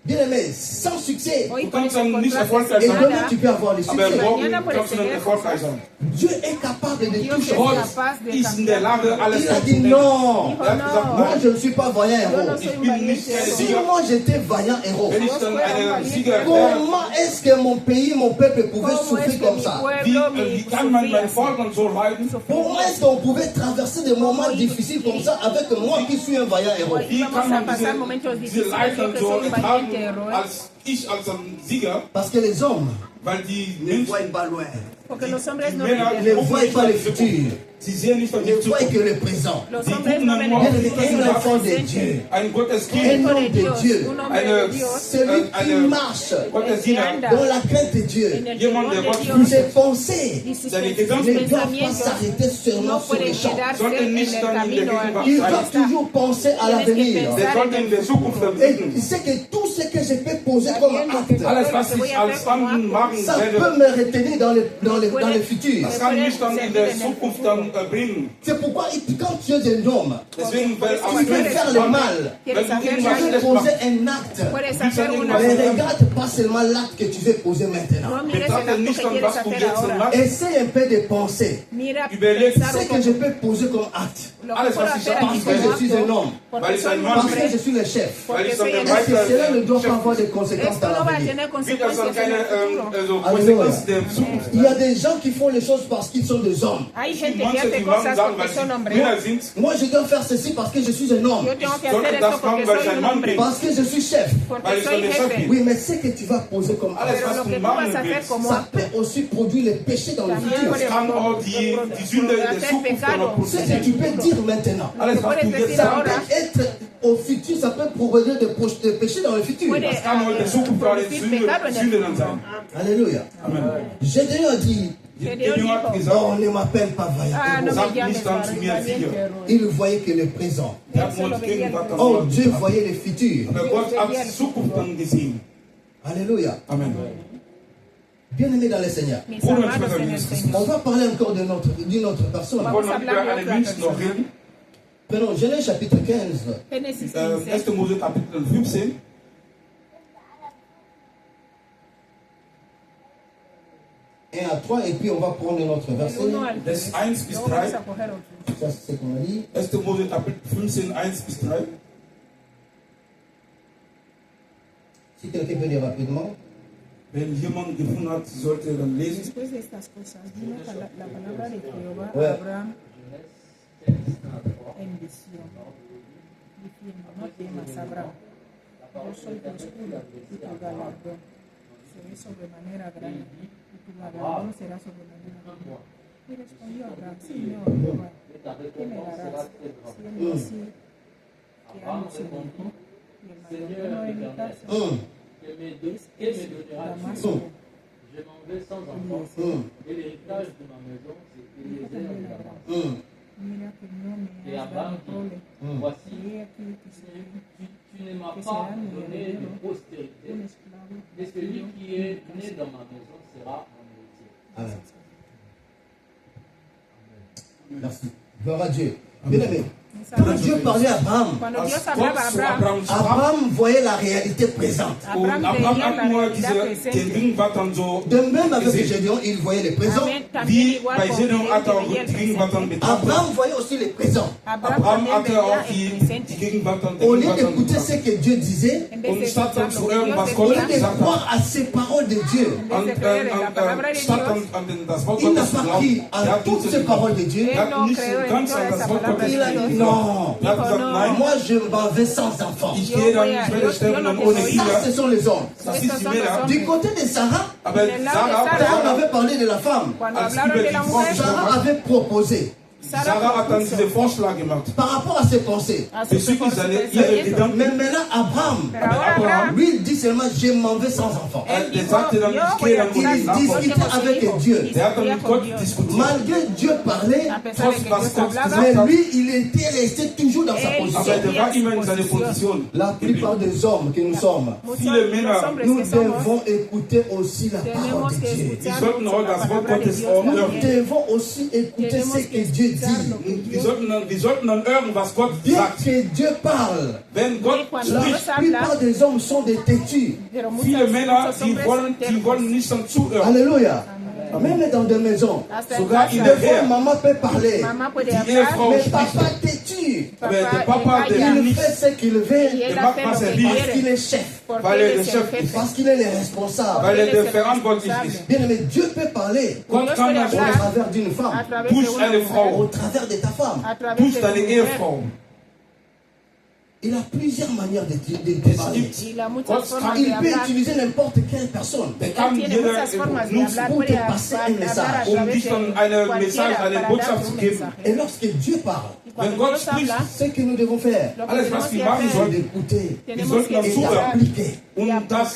bien aimé, sans succès. Hoy Du puedes kannst dann nicht erfolgreich Et sein, demain tu peux avoir le aber succès. morgen kannst du dann erfolgreich sein. Dieu est capable de Dios tout es changer. Gott capaz de ist in der Lage, alles Il a zu dit tun. non. Er hat gesagt, Moi nein, je ne suis pas vaillant Yo no héros. soy ich un bin valiente nicht ein héroe. Si Sieger. moi j'étais vaillant héros, Wenn ich dann ein Sieger wäre, comment est-ce que mon pays, mon peuple pouvait ¿Cómo es souffrir que comme mi ça? pueblo, wie kann man mein sufría Volk dann so leiden? Comment est-ce qu'on pouvait traverser des moments difficiles comme ça avec moi qui suis un vaillant héros? Wie Vamos kann a man pasar momentos diese difíciles, Leid yo dann que so soy un ertragen, valiente héroe, als ich als ein Sieger, Parce que les hommes weil die ne Menschen, voient pas loin. porque los hombres die no Männer, ven Ne el gucken voient nicht pas an le die futur. Zukunft. Sie sehen nicht an Ne die voient Zukunft. que le présent. Los Die hombres gucken no dann ven nur el auf Bien die aimé, un Zukunft. enfant de Dieu, Ein Gotteskind, un hijo homme de de Dios, Dieu, un hombre de Dios, celui qui eine marche Gottesdiener, dans la crainte de Dieu. en el Jemand, temor der de Gott Dios, Ses pensées y sus Seine ne Gedanken doivent pas pensamientos s'arrêter seulement no sur les pueden champs. quedarse Sollten en nicht el dann in der camino Gegenwart aquí Ils sein. doivent toujours penser à Tienes que l'avenir. der sollte in der Zukunft dann Et blicken. il sait que tout ce que je peux poser comme acte, Alles, was ich als Anden machen ça peut werde, me retenir dans le futur. das kann mich dann in der Zukunft dann bringen. C'est pourquoi quand tu es un homme, Deswegen, weil tu peux faire le mal. wenn du Tu irgendwas peux schlecht poser machst, un acte. puedes hacer una Mais regarde pas seulement l'acte que tu veux poser maintenant. no mires el betrachte acto nicht que dann, quieres was du hacer jetzt ahora, machst, Essaye un peu de penser mira Überleg, pensar ce un que je poco peux poser comme acte. lo que alles, puedo was ich hacer sage, aquí Parce que como je suis un acto, homme. porque Weil ich soy ein un Mann Parce que hombre, je suis le chef. weil porque ich soy dann el der Est-ce que cela ne Meister doit pas avoir des conséquences Esto dans no va a l'avenir? tener Wie das dann consecuencias en keine el futuro. also Halleluja. Konsequenz der Zukunft. Il y a des gens qui font les choses parce qu'ils sont des hommes. Hay gente que Manche, hace die machen cosas Sachen, porque weil son sie hombres. Männer sind, Moi, je dois faire ceci parce que je suis un homme. Yo tengo que sollte hacer das esto porque machen, weil ich soy ein un Mann hombre, bin. Parce que je suis chef. porque Weil ich soy dann der Chef jefe. bin. Oui, mais ce que tu vas poser comme Alles, acte, Pero was lo du que tú machen vas a hacer willst, como ça acto peut aussi produire les péchés dans le también futur. puede kann auch die Sünde der hacer Zukunft dann pecado. noch Ce que produzieren. tu peux dire maintenant, Alles, was puedes du decir jetzt ça sagst, ahora, peut être au futur, ça peut produire des péchés dans le futur. puede das kann heute in Zukunft gerade producir pecado en el Sünde dann futuro. sein. Alléluia. Gédéon a dit, Gedeon hat non, gesagt, on ne m'appelle pas Ah, vaillant. no Sag me llames nicht dann zu mir valiente Sieger. héroe. Il voyait que le présent. der hat nur die Gegenwart dann Oh, gemacht. Dieu voyait le futur. Aber Gott hat die Zukunft dann gesehen. Alléluia. Amen. Bien-aimés dans le Seigneur. Mis Bruder, amados Schwester, en el Jesus. On Señor. va parler encore d'une autre personne. Wir Vamos wollen a noch hablar de über einen otra Menschen noch persona. reden. Prenons Genèse chapitre 15. Génesis 1. 15, Mose Kapitel 15. 1 à 3, et puis on va prendre notre verset. del 1 al Des 3. 1 bis Luego 3. vamos a coger otro. Ça, c'est ce qu'on a dit. 1. Mose Kapitel 15, 1 bis 3. Si quelqu'un peut lire rapidement. Wenn jemand gefunden hat, sollte er dann lesen. Después de estas cosas, vino la palabra de Jehová Ouais. a Abraham en visión, diciendo, no temas, Abraham, yo soy tu escudo y tu galardón seré sobremanera grande, y tu galardón será sobremanera grande. Y respondió Abraham, Señor Jehová, ¿qué me darás? Siendo así que amo su hijo, y el mayordomo de mi casa es Damasco. Je m'en vais sans enfant, et l'héritage de ma maison, c'est Eliezer de Damas. Mira que no me Et has dado Abraham prole, dit, voici, y he aquí que seré tu ne m'as que pas será mi donné de heredero, postérité, un esclavo, et celui qui est né dans ma maison sera mon héritier. Amen. Merci. Gloire à Dieu. Bien aimé, quand Dieu parlait à Abraham, Cuando Als Dios Gott hablaba a zu Abraham, Abraham sprach, Abraham voyait la réalité présente. und Abraham Abraham veía hat la nur realidad den presente. Gegenwart dann so De même avec gesehen. Gédéon, il voyait les présents. Amén. También Wie igual bei con Gedeon Gedeón hat que er auch veía el die Gegenwart dann presente. betrachtet. Abraham voyait aussi les présents. Abraham Abraham también hatte veía auch el die presente. Gegenwart dann Au lieu Gegenwart dann d'écouter ce betrachtet. que Dieu disait, En vez Und de statt dann escuchar zu lo que hören, Dios was au Gott lieu decía, de gesagt hat, croire à ces paroles de Dieu, en vez de creer en la palabra de statt Dios, an das Wort il n'a Gottes zu pas glauben, cru er à hat toutes nicht ces paroles de Dieu. er hat nicht so ganz an das Wort Gottes Il a dit geglaubt. non, Er hat gesagt, nein, moi je m'en vais sans enfant. ich gehe dann, ich werde sterben dann ohne Ça, ce Kinder. sont les hommes. Das ist Estos die son los Männer. Du hombres. côté de Sarah, Aber Sarah- quand on Sarah, avait parlé de la femme, Cuando Als hablaron de la über die mujer, Frau Sarah avait proposé Sarah hat dann diesen Vorschlag gemacht. par rapport à ses pensées. a sus Bezüglich seiner ihre pensamientos. Gedanken. Mais maintenant, Abraham, Pero ahora Abraham, lui, il dit seulement je m'en vais sans enfant. él Der dijo, sagte dann, yo ich voy gehe a dann Il ohne curar, Nachfolger. discutait no tengo avec hijos. Dieu. Y Der hat dann discutía mit con Gott Dios. diskutiert. Malgré Dieu parlait, A pesar de que was Dios Gott hablaba, gesagt mais lui, il était resté toujours dans sa Él position. Aber der war immer in seiner Position. La plupart des hommes que nous sommes, muchos Viele de Männer, los hombres nous que somos, devons écouter aussi la parole tenemos de que Dieu. Wir escuchar sollten auch la das Wort palabra de Gottes Dios hören. Nous también. devons aussi écouter Tenemos ce que que Dieu escuchar lo dit. que Wir Dios sollten dann hören, was Gott Bien sagt. que Dieu parle, Wenn Gott Cuando la Dios spricht, habla, plupart des hommes sont des têtus. pero viele Männer, muchos die hombres son wollen tercos. nicht dann zuhören. Alléluia. Même dans des maisons. Hasta en Sogar in casa, der Des fois, Ehe. maman peut parler. mamá puede Die hablar, Ehefrau Mais spricht. papa têtu. Aber der papá Papa, le der calla, will Il nicht, fait ce qu'il y veut él macht, hace was lo er que will. parce qu'il quiere, est chef, porque weil él der es el Chef jefe. parce qu'il est le responsable. weil Él er der es el verantwortlich responsable. ist. Bien aimé, Dieu peut parler Gott Dios kann puede das au hablar. travers d'une A femme, través de Durch una eine mujer, Frau. au travers de ta femme. a través durch de deine tu mujer. Ehefrau. Il a plusieurs manières de Es parler. gibt, Y la muchas Gott formas kann, de Il peut hablar. utiliser n'importe quelle personne. der Él kann tiene jeder muchas formas de nutzen, hablar, pour puede te passer un hablar message. a um través dich de dann eine cualquiera Message, eine para Botschaft dar zu un geben. mensaje. Et lorsque Dieu parle, Y cuando Wenn Gott Dios spricht, habla, ce que nous devons faire, lo que alles, tenemos was wir que machen hacer, sollen, c'est d'écouter tenemos sollten que das et zuhören. d'appliquer. und das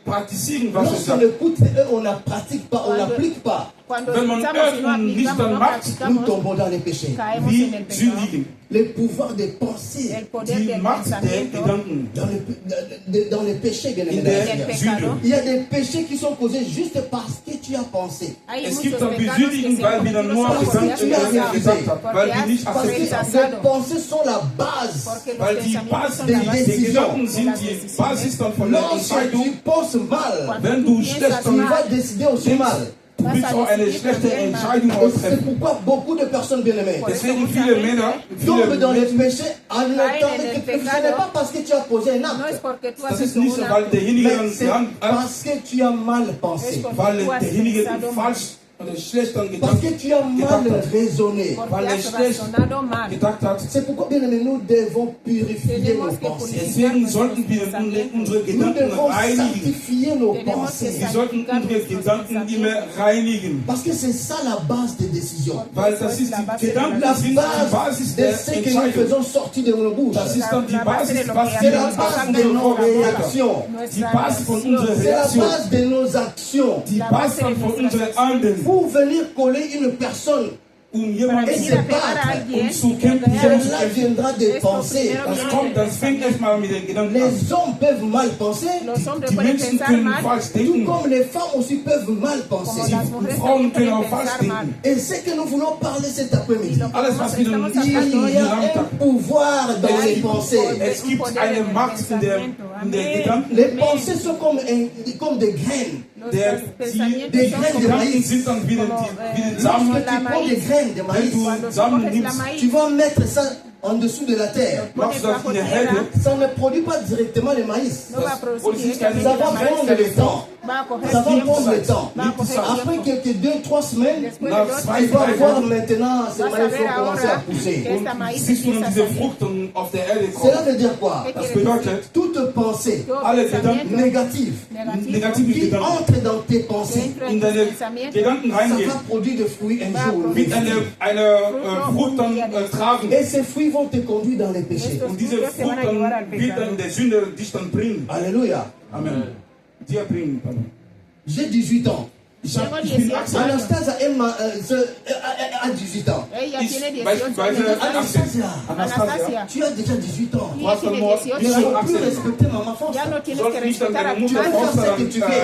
praktizieren, was er Lorsqu'on sagt. écoute et on ne pratique pas, on Cuando- n'applique pas, Cuando Wenn man escuchamos y no hört und nicht aplicamos, no dann macht, nous practicamos, tombons dans les péchés. caemos Wie en el pecado. sündigen. Le pouvoir des pensées El poder Die del Macht der pensamiento, Gedanken dans les péchés, bien in aimé. der del Sünde. pecado. Il y a des péchés qui sont causés juste parce que tu as pensé. Hay Es muchos gibt dann pecados que Besündigen, se weil wir dann nur cometen solo porque gesagt, has pensado, gesagt haben, weil wir porque nicht has Parce que akzeptiert haben. les rechazado, pensées sont la base. porque los Weil die pensamientos Basis son la des base der décisions. Gedanken sind die Basis dann von der Lorsque Entscheidung. tu penses mal, Wenn du schlecht tu vas décider aussi mal. du willst auch eine schlechte Entscheidung Et c'est austreffen. pourquoi beaucoup de personnes bien aimées Deswegen viele Männer, tombent dans les viele, péchés en étant en el que ce pecado. n'est pas parce que tu as posé un no es acte, porque tú das haces ist nicht so, una, weil derjenige mais dann c'est die Hand hat, parce que tu as mal es pensé, porque weil tú has derjenige pensado mal, falsch oder schlecht dann parce que gedacht, tu as mal gedacht hat. raisonné. porque weil er has schlecht razonado mal. gedacht hat. C'est pourquoi bien aimé, nous devons purifier nos Tenemos que pensées. Deswegen sollten wir unsere Nous Gedanken devons reinigen. sanctifier nos Tenemos que pensées. Wir sollten unsere Gedanken immer reinigen. Parce que c'est ça la base des décisions. Weil das ist die Gedanken La sind die base Basis de der ce que nous Entscheidung. faisons sortir de nos bouches. Das ist dann die La base Basis, de lo was que C'est wir la aus base de unseren nos Worten machen. réactions. Die Basis von unserer C'est la Reaktion. base de nos actions. Die Basis dann von unseren Handeln. Pour venir coller une personne, Jemanden Es Venir a se pegar a bate, alguien, zu kämpfen. cela viendra des Esto pensées. primero Das viene kommt, del das fängt erstmal mit den Gedanken an. Les hommes peuvent mal penser, Los hombres Die pueden Menschen pensar können mal, falsch tout denken. comme les femmes aussi peuvent mal como penser. las mujeres Frauen también können auch pueden falsch pensar mal. denken. Et ce que nous voulons parler cet Y après-midi, lo que Alles, was wir estamos dann hablando il y hoy, a un pouvoir dans les pensées. Es gibt eine Macht in der Gedanken. Les pensées sont comme des graines. Los Der, pensamientos die son Gedanken como- Gedanken sind dann wie como, den Lorsque Samen. tu prends des graines de Wenn maïs, du Cuando tú Samen coges la nimmst, maíz, tu vas mettre ça en dessous de la terre. machst du das in der Herde. Ça ne produit pas directement le maïs. no va a producir Producir Ça directamente va la maíz, prendre le temps. Ça va prendre le temps. Après quelques 2-3 semaines, Después Na de dos, zwei, il va drei voir Wochen maintenant ces vas a mailles ver vont commencer à ahora pousser. que esta maíz siehst du nun empieza a diese salir. Fruchten auf der Erde Cela kommen. veut dire quoi? Das bedeutet, Toute pensée Todo alle pensamiento négative negative qui Gedanken entre dans tes que pensées, entra in en tus deine pensamientos Gedanken ça reingehen, va produire des fruits un jour. wird eine Frucht dann tragen. Et ces fruits vont te conduire dans les péchés. Und diese Frucht dann wird dann in der Sünde dich dann bringen. Alléluia. Amen. Dir bringen. Pardon. J'ai 18 ans. Tengo Ich bin 18 18. años. Anastasia a 18 ans. Ella Ich tiene 18 beispielsweise años. Anastasia, Anastasia, tu as déjà 18 ans. ella tiene Nous 18 n'allons años. plus respecter maman force. Ya no tienes Sollst que nicht dann respetar a deine tu Mutter madre. Force, Vater que tu fais.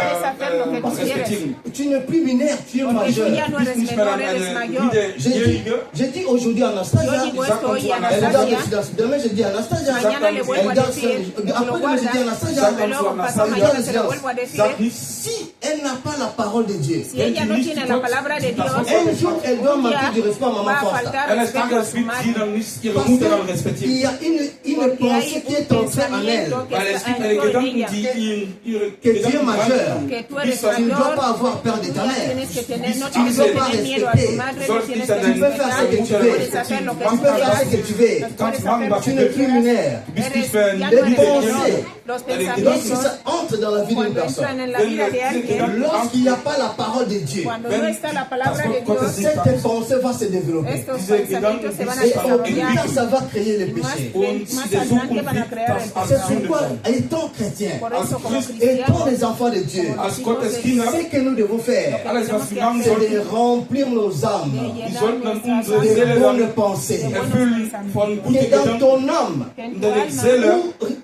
respektieren. Tu n'es plus binaire, tu es Porque tú majeur. ya no Du bist eres nicht mehr menor, eres eine mayor. Minderjährige. J'ai dit aujourd'hui Anastasia. Yo digo esto hoy a Elle garde Anastasia. le silence. Demain je dis Anastasia. Mañana le vuelvo a Elle garde decir, son- y lo Après demain je guarda. dis Anastasia. Sag Y luego pasado Elle mañana garde le se lo silence. vuelvo a decir. Sag nicht, Si elle n'a pas la parole de Dieu, Si ella no tiene la palabra de Dios, un jour elle doit un manquer día du respect à va maman a force. faltar eines respeto a Tages su wird sie madre. dann nicht ihre Parce Mutter dann qu'il respektieren. y a une Porque pensée hay qui un est entrée en elle. pensamiento que Weil es está gibt eine dentro de Gedanken, ella. die in ihre Que tu es Gedanken majeur. reinkommen. Que tú Bis eres dahin Tu ne dois mayor, pas avoir peur de tú ta ya mère. tienes que tener, no Tu tienes ne que peux pas tener miedo a tu respecter. madre, no Sollst tienes nicht que an deine Tu peux faire respetar, ce que tu Mutter veux. puedes hacer lo que Tu tú peux faire ce que quieras, tu veux. puedes kannst hacer machen, lo was Tu que du n'es tú plus willst. lunaire. Du bist Eres- nicht mehr ya ein no eres pensées. menor. Los Lorsque pensamientos, ça entre dans la vie d'une cuando personne, entran en la vida de alguien, lorsqu'il n'y a pas la parole de Dieu, cuando no está la palabra de Gott Dios, cette pensée va se développer. estos Diese pensamientos se van a Et au plus desarrollar. tard, ça va créer le Y más, péché. Und más die adelante Zukunft van a wird crear el das als C'est pecado. Sünde pourquoi, sein. étant chrétien, Por eso, como Christ, étant cristianos, les enfants de Dieu, Als Gottes Kinder, ce que nous devons faire, alles was wir machen c'est de sollten, remplir nos âmes wir sollten dann unsere de Seele bonnes dann pensées. erfüllen von guten Que dans Gedanken ton âme, que en in tu deiner alma, Seele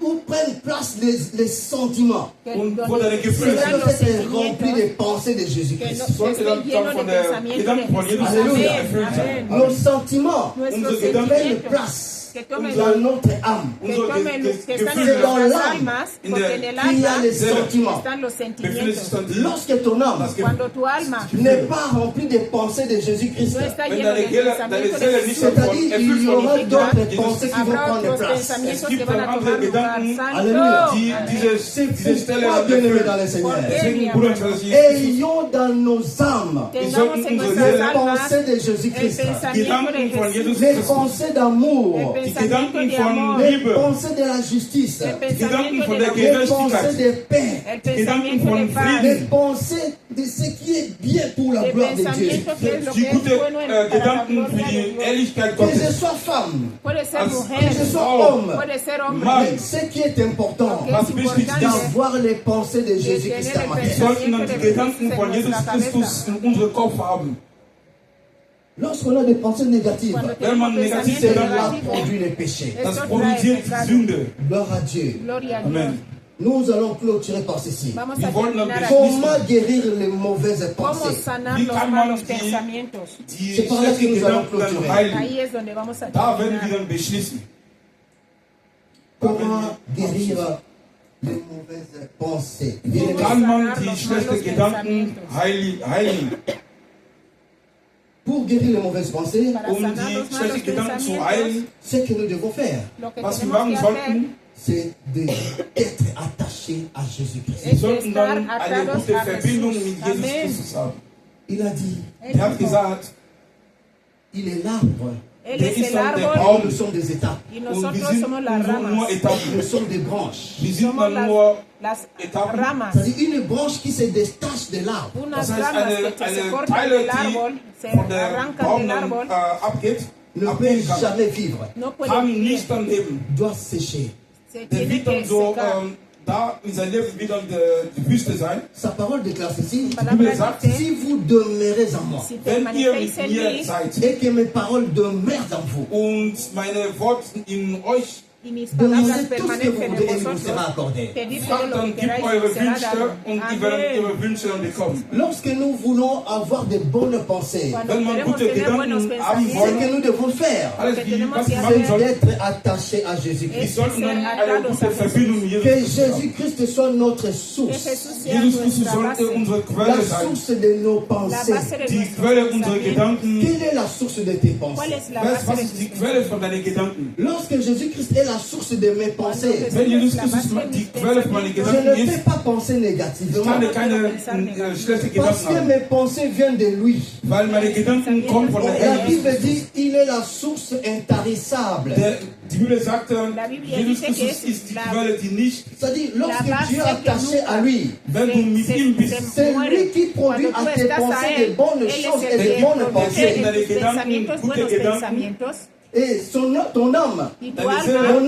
où prennent place les sentiments, que und donde wo deine se Gefühle ça dan doit los être rempli sentimientos, des pensées de que Jésus-Christ. no- sollte que dann esté lleno von de der pensamientos de Gedanken von Jesús. Jesus Alléluia. Amén, erfüllt sein. amén. Nos sentiments Nuestros Unsere Gedanken prennent sentimientos place que tomen dans notre âme. que Unsere tomen que están Gefühle en dans nuestras l'âme, almas, in porque der- en el Il y a alma les sentiments. están los Befindet sich sentimientos. dann die Lorsque ton âme das Gefühl. Cuando tu alma n'est pas remplie des pensées de Jésus-Christ, no está Wenn lleno deine de Seele pensamientos de nicht Jesús, c'est-à-dire qu'il y aura d'autres pensées qui vont habrá prendre otros place. pensamientos Es que gibt van dann a andere tomar lugar. Gedanken, Alléluia. Santo. die diese Stelle Pourquoi, bien-aimés dans erfüllen. le Seigneur, Deswegen, Bruder, und Schwester, Jesus, ayons dans nos âmes Tengamos en sollten nuestras unsere les almas pensées de el Jésus-Christ, pensamiento de Gedanken von Jesús, Jesus les Christus, pensées d'amour, el die pensamiento Gedanken de von amor, les Liebe, pensées de la justice, el Gedanken pensamiento von de der la les pensées Gerechtigkeit, de paix, el die Gedanken pensamiento von de paz, les Frieden, pensées de ce qui est bien pour la el gloire de Dieu. pensamiento que es lo die que es gute bueno para la Gedanken für gloria de die Dios. Ehrlichkeit Que je Gottes. sois femme, Puede ser Als- que mujer, je sois Oh. homme, puede ser hombre, Man. mais ce qui est important, que Was es wichtig importante d'avoir les pensées de de Jésus-Christ tener à el ma Wir tête. sollten dann die Gedanken von Jesus Christus in unserem Kopf haben. Lorsqu'on a des pensées négatives, Cuando Wenn man tenemos negativ cela pensamientos denkt, negativos, produit les péchés. Das esto trae produziert pecado. Sünde. Gloire à Dieu. Gloria a Dios. Amen. Nous allons clôturer par ceci. Vamos Wir a wollen terminar noch aquí. Comment guérir les mauvaises ¿Cómo pensées? sanar Wie los kann man malos die- pensamientos? Die C'est par là que schlechten nous allons Gedanken dann clôturer. heilen. Ahí es donde vamos a Da werden wir terminar. dann beschließen. Comment guérir les mauvaises pensées? Wie Bien-aimés, kann man sanar die los schlechten malos Gedanken pensamientos. heilen? pour guérir les mauvaises pensées, Para Um sanar die los malos schlechten Gedanken zu pensamientos, heilen, ce que nous devons faire, lo que was wir tenemos machen que hacer sollten, c'est d'être attachés à Jésus-Christ. wir es sollten estar dann eine atados gute a Verbindung Jesús. mit Jesus Amén. Christus haben. Il a dit, Er hat gesagt, il est l'arbre, Él Der es ist el dann der árbol Baum. nous sommes des étapes, y und wir nosotros sind somos las nur ramas. Etappen. nous sommes des branches. Wir sind Somos dann nur las Etappen. ramas. C'est-à-dire une branche qui se détache de l'arbre. Unas Das heißt, ramas eine, que se eine cortan Teile, del árbol, die se von der arrancan Baum del dann árbol, Ne abgeht, peut abgehen kann, jamais vivre, no puede kann vivir. nicht dann leben. doit sécher. Se Der tiene wird que dann so secar. da in seinem Leben wieder die Wüste sein. Sa parole déclare ceci, Palabra sagt, dice, si vous demeurez en moi si Wenn ihr permanecéis mit en mir mí seid et que mes paroles demeurent en vous, und meine Worte in euch, y mis palabras demandez tout ce que vous permanecen voudrez et en il vous sera vosotros, accordé. pedid fragt todo lo dann, que gebt queráis eure y será Wünsche dado. und die werden Amén. ihre Wünsche dann bekommen. Lorsque nous voulons avoir de bonnes pensées, Cuando Wenn man queremos gute tener buenos Gedanken haben ce wollen, que nous devons faire, alles que wie, tenemos was que wir hacer machen c'est sollen, d'être attachés à Jésus-Christ. wir sollten dann eine atados gute a Verbindung mit Que Jesus haben. Jésus-Christ soit notre Que source, Jesús sea Jesus Christus nuestra sollte base, unsere la Quelle sein, source de nos la pensées. base de die nuestros Quelle unserer pensamientos. Gedanken. Quelle est la source de tes ¿Cuál pensées? es la Was base de ist die tus Quelle von deinen Gedanken? Lorsque Jésus-Christ est la source de mes pensées. Wenn Jesus Christus die Quelle von meinen Je Gedanken ne ist, peux pas penser ich négativement. kann keine schlechten Parce Gedanken que haben. mes pensées viennent de lui. Weil meine Gedanken kommen von der La Herrn Bible Jesus. dit il est la source intarissable. Die Bibel sagt, Biblia Jesus dice que Christus es ist die la- Quelle, die nicht, C'est-à-dire, lorsque La base, tu es c'est que attaché à lui, wenn du mit ihm bist, c'est lui qui produit à tes pensées de bonnes choses et de bonnes pensées. Et ton âme, Y tu Mon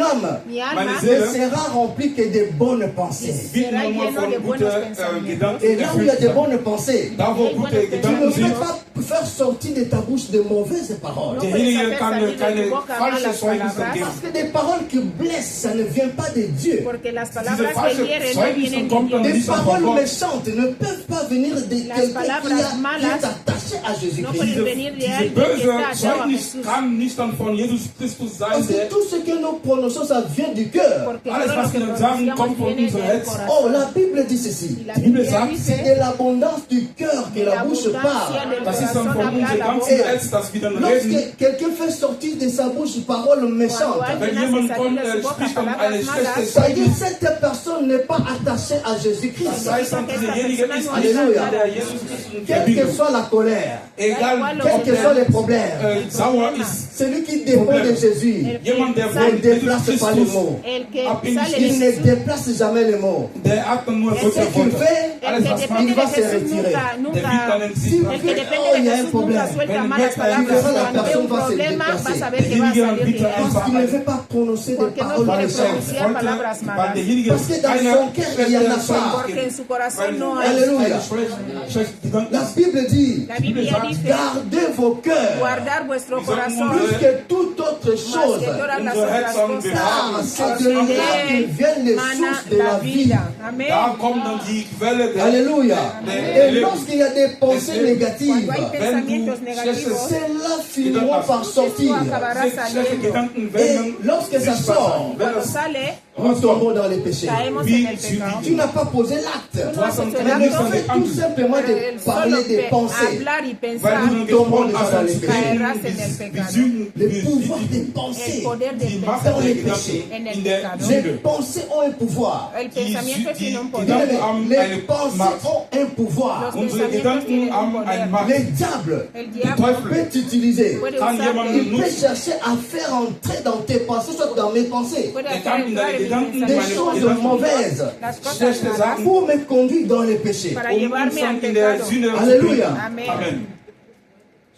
alma, âme mi alma, meine ne Seele sera remplie que de bonnes pensées. wird será nur lleno von de guten buenos pensamientos. Gedanken Et là où il y a de erfüllt. bonnes pensées, Da wo gute tu ne Gedanken sind, peux pas faire sortir de ta bouche de mauvaises paroles. No derjenige puedes kann hacer salir de keine tu boca falsche malas Zeugnis palabras, geben. Parce que des paroles qui blessent, ça ne vient pas de Dieu. porque las Diese palabras que falsche hieren no Zeugnisse vienen de kommen Dios. Des nicht von paroles Gott. méchantes ne peuvent pas venir de quelqu'un palabras qui est malas attaché à no Jésus-Christ. pueden venir de Diese alguien que böse está atado a Zeugnis Jesús. kann nicht dann von Jesus Christus sein, Parce que der tout ce que nous prononçons, ça vient du cœur. Porque Alles, todo was lo que wir sagen, pronunciamos kommt von viene unserem del Herz. corazón. Oh, la Bible dit Y ceci. la Die Bibel Biblia sagt, C'est dice de l'abondance du cœur que la bouche parle. das ist dann von unserem ganzen boca. Herz, das wir dann reden. Lorsque quelqu'un fait sortir de sa bouche paroles méchantes, Wenn jemand von spricht dann eine schlechte ça veut dire Zeugnis, que cette personne n'est pas attachée à das Jésus-Christ. heißt dann, dieserjenige ist nicht Alléluia. der Jesus Christus in Quelle que Verbindung. soit la colère, Egal, quels que soient les problèmes, sauer ist, celui qui dépend de Jésus jemand, der ne von Jesus déplace pas les Christus mots. El que abhängig sale Il de ne Jesús, déplace jamais les mots. der hat dann nur Ce Gottes qu'il Worte. fait, Alles, el que was depende il va de se Jesús retirer. nunca, der wird dann in Si sich vous el que faites, depende oh, de il y a un Jesús problème. nunca suelta Wenn malas el palabras. verra la Cuando ve un persona va se problema, déplacer. vas a ver que va a salir de Parce ahí. qu'il ne veut pas prononcer des Porque no paroles quiere méchantes. pronunciar palabras weil malas. derjenige Parce que dans keine son cœur, il y en a schlechte pas. Porque en su corazón no hay. Alléluia. schlechte Gedanken La Bible dit, La Biblia dice, gardez vos cœurs guardar vuestro Ils ont corazón plus que toute autre más chose. que todas las Unser otras Herz haben cosas. Ah, c'est de là que viennent les Mana sources de la la vie. vida. Amén. Da kommt dann die Quelle der Alléluia. Et lorsqu'il y a des pensées négatives, Cuando hay pensamientos negativos, celles-là finiront par sortir. esto acabará schlechte saliendo. Gedanken Et werden lorsque ça sort, Cuando sale, nous tombons dans les péchés. caemos Wie en el pecado. Tu n'as pas posé l'acte. No has hecho el Mais le acto, fait tout simplement pero de el parler solo des pensées. hablar y weil pensar, du nun gesprochen hast von caerás en el Sünden, pecado. die Sünden, Le pouvoir des El pensées. poder die del Macht pensar. der Gedanken En el in der pecado. Les Sünde. pensées ont un pouvoir. El pensamiento tiene un die poder. Gedanken haben Les eine pensées Macht. ont un pouvoir. Los Unsere pensamientos Gedanken tienen un haben poder. eine Macht. Le diable El Der diablo Teufel peut t'utiliser. puede kann usarte, jemanden Il peut nutzen. chercher à faire entrer dans tes pensées, soit dans mes pensées, puede Der hacer kann in entrar deine en mis Gedanken des pensamientos choses Gedanken mauvaises las cosas schlechte malas Sachen, pour me conduire dans les péchés. para uns llevarme al dann in der pecado. Sünde zu Alléluia. bringen. Amen. Amen.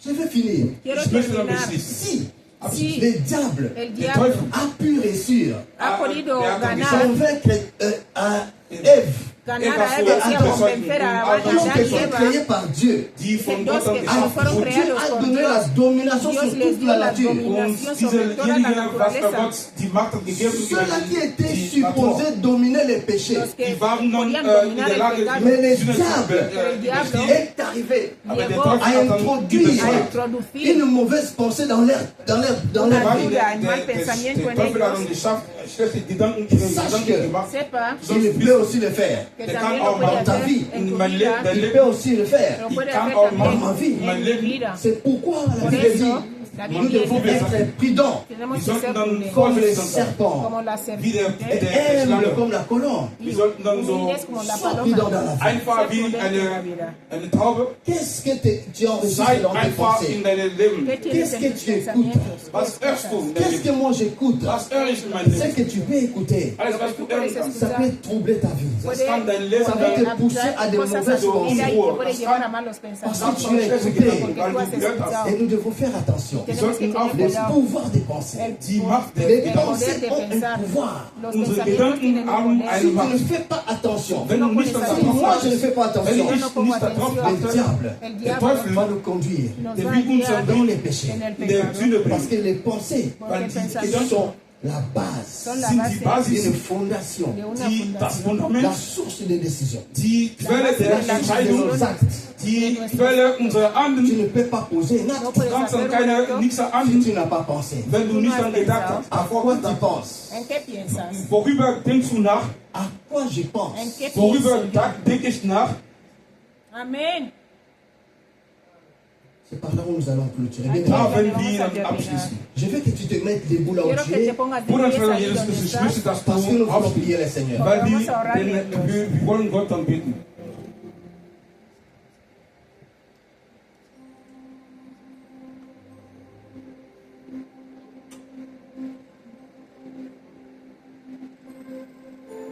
Je vais finir. Quiero Ich möchte dann terminar. beschließen. Si Si le diable el Der diablo Teufel a pu réussir ha podido der hat dann ganar, convaincre Ève, ganar a Eva, o sea, convencer a dos Adán qui y sont Eva, créés par Dieu, die von dos Gott que geschaffen fueron Dieu creados a por donné Dios. la domination sur Dios les toute dio la la nature. Und dominación sobre toda la dieserjenige, was der naturaleza. Gott die Macht hat gegeben über Ceux-là qui étaient die Natur, supposés dominer les péchés, Los que die waren dann podían in dominar der el Lage, pecado, mais le die Sünde zu diable überstehen. est arrivé Aber der llegó Teufel à hat dann introduire a überzeugt. introducir une mauvaise pensée dans leur Una vie. duda, el mal pensamiento en Teufel hat ellos. dann geschafft, schlechte Gedanken in den Sache Gedanken gemacht. sepa Il peut aussi le faire. que Der también kann lo auch puede dans ta hacer vie, en tu mein vida, Leben, Il peut aussi le faire. lo puede kann hacer auch también dans ma vie, mein en mi Leben. vida. C'est pourquoi la Por Bible eso, dit, la nous Biblia devons dice, être prudents tenemos Wir que sollten ser dann prudentes, comme les vorsichtig sein. serpents como la Wie der, serpiente, et der humbles Schlange. comme la colombe. Wir sollten dann so humildes como la Sois prudent dans paloma. la vie. einfach Ser wie prudente en la vida. eine Taube. Qu'est-ce que tu enregistres Sei dans tes einfach pensées? in deinem Leben. ¿Qué tienes Qu'est-ce en que tus tu écoutes? pensamientos? Was hörst du in deinem Qu'est-ce que Leben? moi j'écoute? Was höre ich in meinem Ce Leben? que tu peux écouter, Alles, was du hören kannst. ça peut troubler ta vie. Das kann dein Leben Ça va te dann pousser à de Cosas a mauvaises tu vida y pensées. te puede llevar a malos Parce pensamientos. que tu as écouté. Porque tú has escuchado. Et nous devons faire attention. Tenemos que tener Le cuidado. pouvoir des pensées. Die Macht der Les El Gedanken. pensées poder de ont un pensar. pouvoir. Los Unsere pensamientos Gedanken tienen haben un poder. Si tu eine ne Macht. fais pas attention, Wenn du nicht si darauf moi je ne achtest, fais pas attention, wenn Yo ich no pongo nicht darauf atención. le achte, diable El der diablo Teufel va nous conduire nos der va a wird uns guiar dans les dann péchés. en el in der pecado. Sünde Parce bringen. que les pensées Porque Weil el die pensamiento sont la base, son la sind die base Basis, une fondation, de una die, das fundación. la Fundament, source des décisions. die Quelle der La source de Entscheidung, nos actes. die Quelle unserer Tu Handeln. ne peux pas poser un No acte puedes Du kannst dann hacer un acto nichts si handeln, tu n'as pas pensé. wenn du nicht an gedacht hast. À quoi tu penses? en qué piensas, Worüber denkst du nach? À quoi je en pense? qué Worüber piensas. denke ich nach? Amén. C'est par là où nous allons clôturer. Bien, Da bien. werden wir dann abschließen. Je veux que tu te mettes debout là où Quiero tu que te es, pongas de Bruder, pies Schwester, ahí Jesus donde Christus, ich estás. möchte, dass parce que nous du voulons aufstehst. prier le Seigneur. Weil Vamos a orar a Dios. wir wollen Gott dann beten.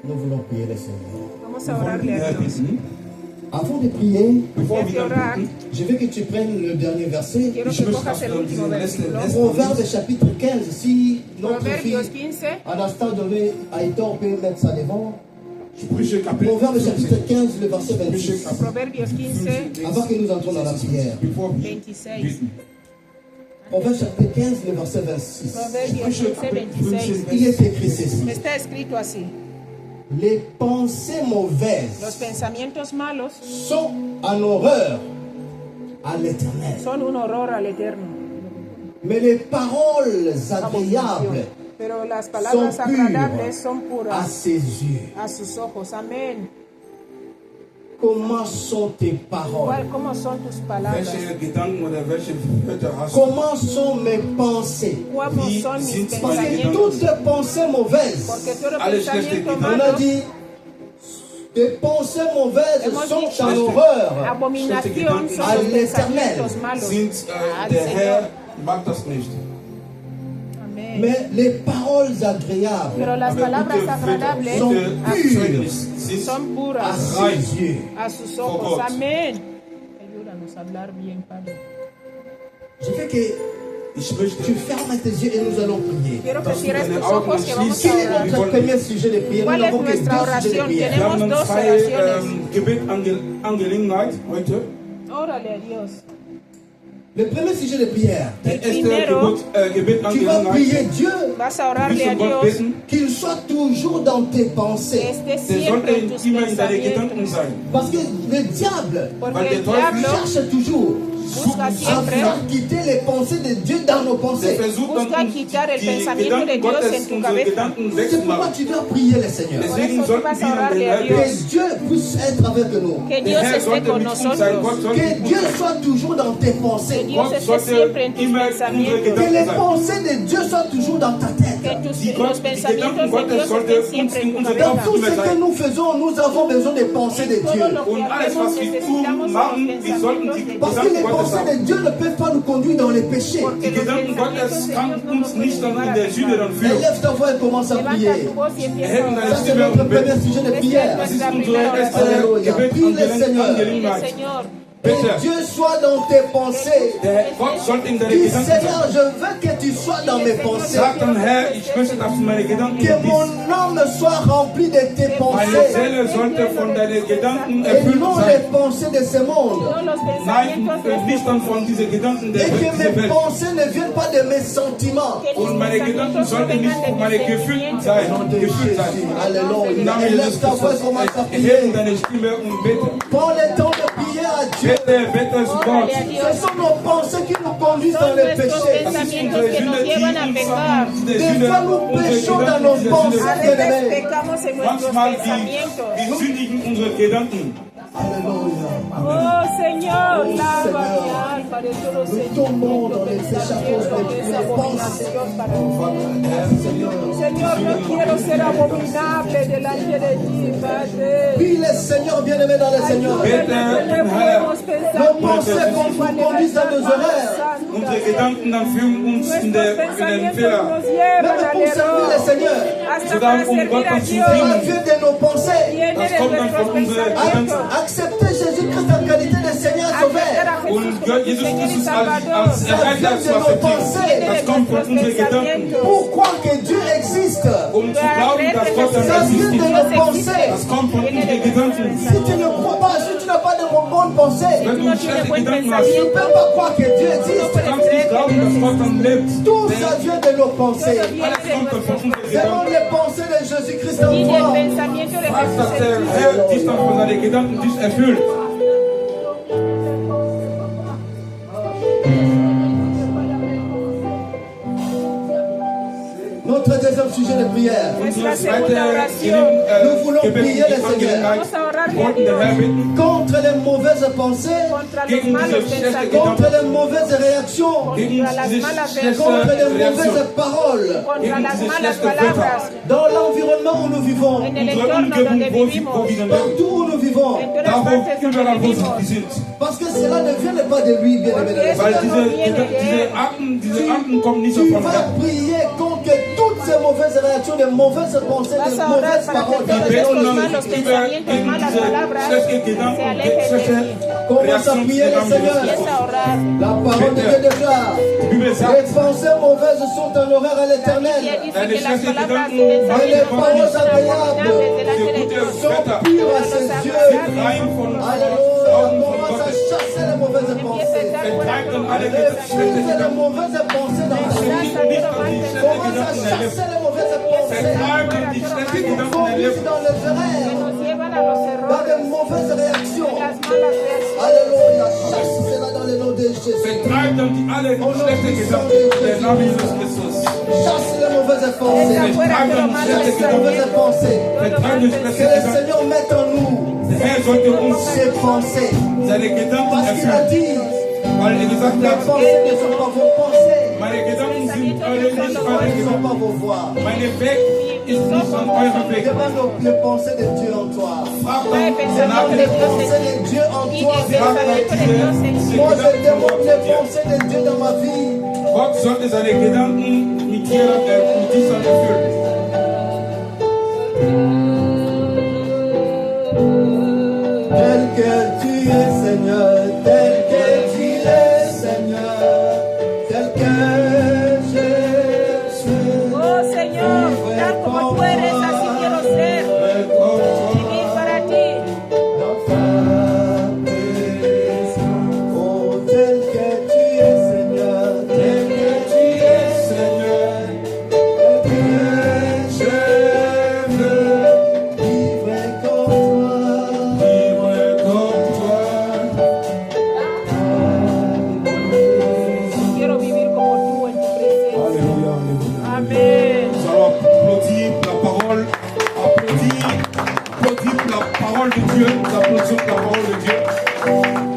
Nous voulons prier le Seigneur. Vamos Wir a wollen orarle den a Herrn Dios. bitten. Avant de prier, Bevor Antes de wir dann orar, beten, je veux que tu prennes le dernier verset. quiero ich que möchte, cojas dass el wir último diesen letzten versículo. Proverbe chapitre 15. Si notre fille, Proverbios 15, à l'instant donné, Aitor peut mettre ça devant. Sprüche Kapitel Proverbe chapitre 15. 15, le verset Sprüche 26. Kapitel Proverbios 15, Avant que nous entrons dans la prière. Bevor wir 26. beten. Proverbe chapitre 15, le verset 26. Proverbios Sprüche 15, Kapitel 26. 15. Il est écrit ceci. Está escrito así. Les pensées Los mauvaises pensamientos malos sont en horreur à l'éternel. son un horror al Eterno. Mais les paroles agréables Pero las palabras son agradables son pures à puras ses yeux. a sus ojos. Amén. Comment sont tes paroles? ¿Cómo son tus palabras? Welche Gedanken oder welche Wörter hast du? Comment sont mes pensées? ¿Cómo Wie son mis sind meine Parce que Gedanken? pensamientos? toutes pensées mauvaises, Porque todo Alles schlechte pensamiento Gedanken. on a malo, dit, les pensées mauvaises hemos sont dicho, en horreur. abominación son Al los pensamientos malos. Sind, al der Señor. Herr mag das nicht. Amén. Mais les paroles agréables Pero las Aber palabras gute agradables son Wörter, pures sind son à puras ses yeux. a sus For ojos. God. Amén. Ayúdanos a hablar bien, Padre. Je veux que Ich möchte, tu fermes tes yeux et nous allons prier. Quiero que dass du cierres deine tus Augen ojos que vamos Quel a est orar. notre premier sujet de prière? Nous ¿Cuál es n'avons que nuestra deux sujets de oración? prière. wir haben Tenemos dos zwei oraciones. Gebetangelegenheit heute. Órale a Dios. Le premier sujet de prière, Der erste Primero, tu vas Gebetangelegenheit. prier Dieu Vas a orarle a Willst du Gott Dios beten? qu'il soit toujours dans tes que pensées. esté Der siempre sollte en tus immer in deinen Gedanken pensamientos. sein. Parce que le diable Porque Weil el der Teufel diablo cherche toujours busca à siempre faire quitter les pensées de Dieu dans nos Der pensées. versucht dann, busca uns quitar el die pensamiento de Gedanken Dios Gottes, en tu unsere cabeza. Gedanken C'est pourquoi wegzumachen. tu dois prier le Seigneur. Deswegen Por eso sollten tú vas a wir orarle a den Dios. Herrn Que Dieu puisse être avec nous. Que Der Dios Herr esté sollte con mit uns sein. Gott nosotros. sollte Que mit Dieu uns sein. soit toujours dans tes Que pensées. Dios Gott esté sollte siempre en tus immer unsere pensamientos. Que Gedanken les sein. pensées de Dieu soient toujours dans ta Que tête. los pensamientos de Dios estén siempre en tu Dans cabeza. tout ce que nous faisons, nous avons besoin des pensées de Dieu. Todo lo que Und alles, hacemos was wir tun, necesitamos machen, los wir sollten pensamientos die de Parce Dios. que les pensées de Dieu ne peuvent pas nous conduire dans les péchés. Porque Die los Gedanken pensamientos Gottes de kann Dios no uns nos nicht pueden dann in llevar der a Sünde dann führen. Élève ta voix et commence à Levanta prier. tu voz y empieza a Erheben Ça, deine orar. c'est notre premier sujet de prière. Das ist Nuestra unsere primera erste oración. Alléluia. Prie le Seigneur. Dile, Gebetangelegenheit. Señor, Que Bitte, Dieu soit dans tes pensées. der Gott sollte in deine Dis Gedanken Seigneur, sein. je veux que tu sois dans mes pensées. Sag dann, Herr, ich möchte, dass du meine Gedanken Que mon liest. âme soit remplie de tes Meine pensées. Seele sollte von deinen Gedanken Et erfüllt non sein. les pensées de ce monde. todos los Nein, pensamientos de nicht dann von diesen Gedanken der Et que dieser mes Welt. pensées ne viennent pas de mes sentiments. Und meine Gedanken sollten nicht von meinen Gefühlen sein. Nom de Gefühlt Jésus. sein. Im Alléluia. Namen Élève Jesus ta voix et Christus. commence à Erheben prier. deine Stimme und bete. Prends le temps de prier à Dieu. Bete, bete zu Gott. Órale a Ce Dios. sont nos pensées qui nous conduisent dans Son les nuestros péchés. Das ist pensamientos unsere que nos Sünde, die llevan a uns pecar. die Des Sünde, fois, nous unsere péchons dans Gedanken, nos diese pensées. Sünde. A veces pecamos en nuestros Manchmal pensamientos. die sündigen unsere Gedanken. Alléluia. Oh Señor, lava Seigneur, mi alma de todo nous tombons dans les péchés à cause pensamiento que es des pensées. abominación para ti. Señor, no quiero ser abominable delante de ti, Padre. Puis le Seigneur bien-aimé dans le Seigneur. Nos pensées conduisent à nos erreurs. Unsere Gedanken dann führen uns in den Fehler. Même pour servir le Seigneur. Hasta para servir a Dios. Cela vient de nos pensées. Viene de nuestros pensamientos. Accepter Jésus-Christ en qualité de Seigneur et Aceptar a Sauveur. Jesús Und como Gott, tu Jesus Señor y Christus Salvador. als Erretter zu akzeptieren. Das kommt von unseren Gedanken. Pourquoi que Dieu existe? Um zu glauben, dass Gott dann Das vient existiert. de nos pensées. Das kommt von unseren Gedanken. Si tu ne crois pas, si tu n'as pas de bonnes pensées, Wenn du schlechte Gedanken hast, tu ne peux pas croire que Dieu du existe. kannst nicht glauben, dass Gott dann lebt. Tout ça vient de nos pensées. Alles kommt dann von unseren Selon Gedanken. les pensées de Jésus-Christ en Y del toi. pensamiento de Weiß, dass der Jesús. Herr dich dann von seinen Gedanken dich erfüllt. Notre deuxième sujet de prière. Nuestra Unsere segunda zweite oración. Nous voulons prier le Seigneur. Vamos a orar wollten den Herrn bitten, contre les mauvaises pensées, contra los gegen malos diese schlechte pensamientos, contre les mauvaises réactions, gegen contra las diese malas schlechte contre les Reaktion, mauvaises paroles. contra las diese malas schlechte palabras, Dans l'environnement où nous vivons, en el unsere entorno donde Umgebung, vivimos, wo wir leben, partout où nous vivons, en todas da partes wo donde überall wo vivimos, sie sind. parce que cela ne vient pas de lui, bien aimé. Weil diese Akten kommen nicht Tu von vas Herrn. prier contre toutes ces mauvaises réactions, des mauvaises pensées, vas des a orar mauvaises para que paroles. todos estos malos pensamientos, malas palabras se alejen de ti. Commence à prier le Seigneur. Empieza a orar. La parole de Dieu déclare. Die Bibel Les sagt, pensées mauvaises sont en horreur à La Biblia l'éternel. dice que las palabras y pensamientos paroles son abominables agréables delante de Dios. Sont pures à ses yeux. rein von Alléluia. Augen von Commence à Gottes. chasser les mauvaises Empieza a pensées. echar fuera Vertreibt todo dann alle lo schlechte Refuse les Gedanken. mauvaises pensées dans ta vie. Rechaza todo mal Nicht die Commence à schlechten Gedanken erlebt. chasser les mauvaises pensées. Vertreibt dann die schlechten Gedanken Conduis erlebt. dans les que erreurs, nos llevan a los dans errores, des mauvaises réactions. las malas reacciones. Alléluia. Chasse cela dans le nom de Jésus. Vertreibt dann alle schlechten Gedanken der Name Jesus Christus. Chasse les mauvaises pensées. Echa fuera todo mal Chasse les mauvaises pensamiento, pensées. Vertreibt die Que schlechten le Gedanken. Seigneur mette en nous Der Herr sollte uns ses pensées. seine Gedanken Parce qu'il a erfüllen. dit, Weil er gesagt mes hat, pensées ne sont pas vos pensées. meine Gedanken sind eure nicht Mes eure voies ne sont Gedanken. pas vos voies. Meine Weg ist nicht an eurem Weg. Demande les pensées de Dieu en toi. Fragt trae dann Demande nach les den pensées de Dieu en y toi. el pensamiento de Dios en ti. Moi, je demande les pensées de Dieu dans ma vie. Gott sollte seine Gedanken mit dir erfüllen. Tel que tu es, Seigneur, tel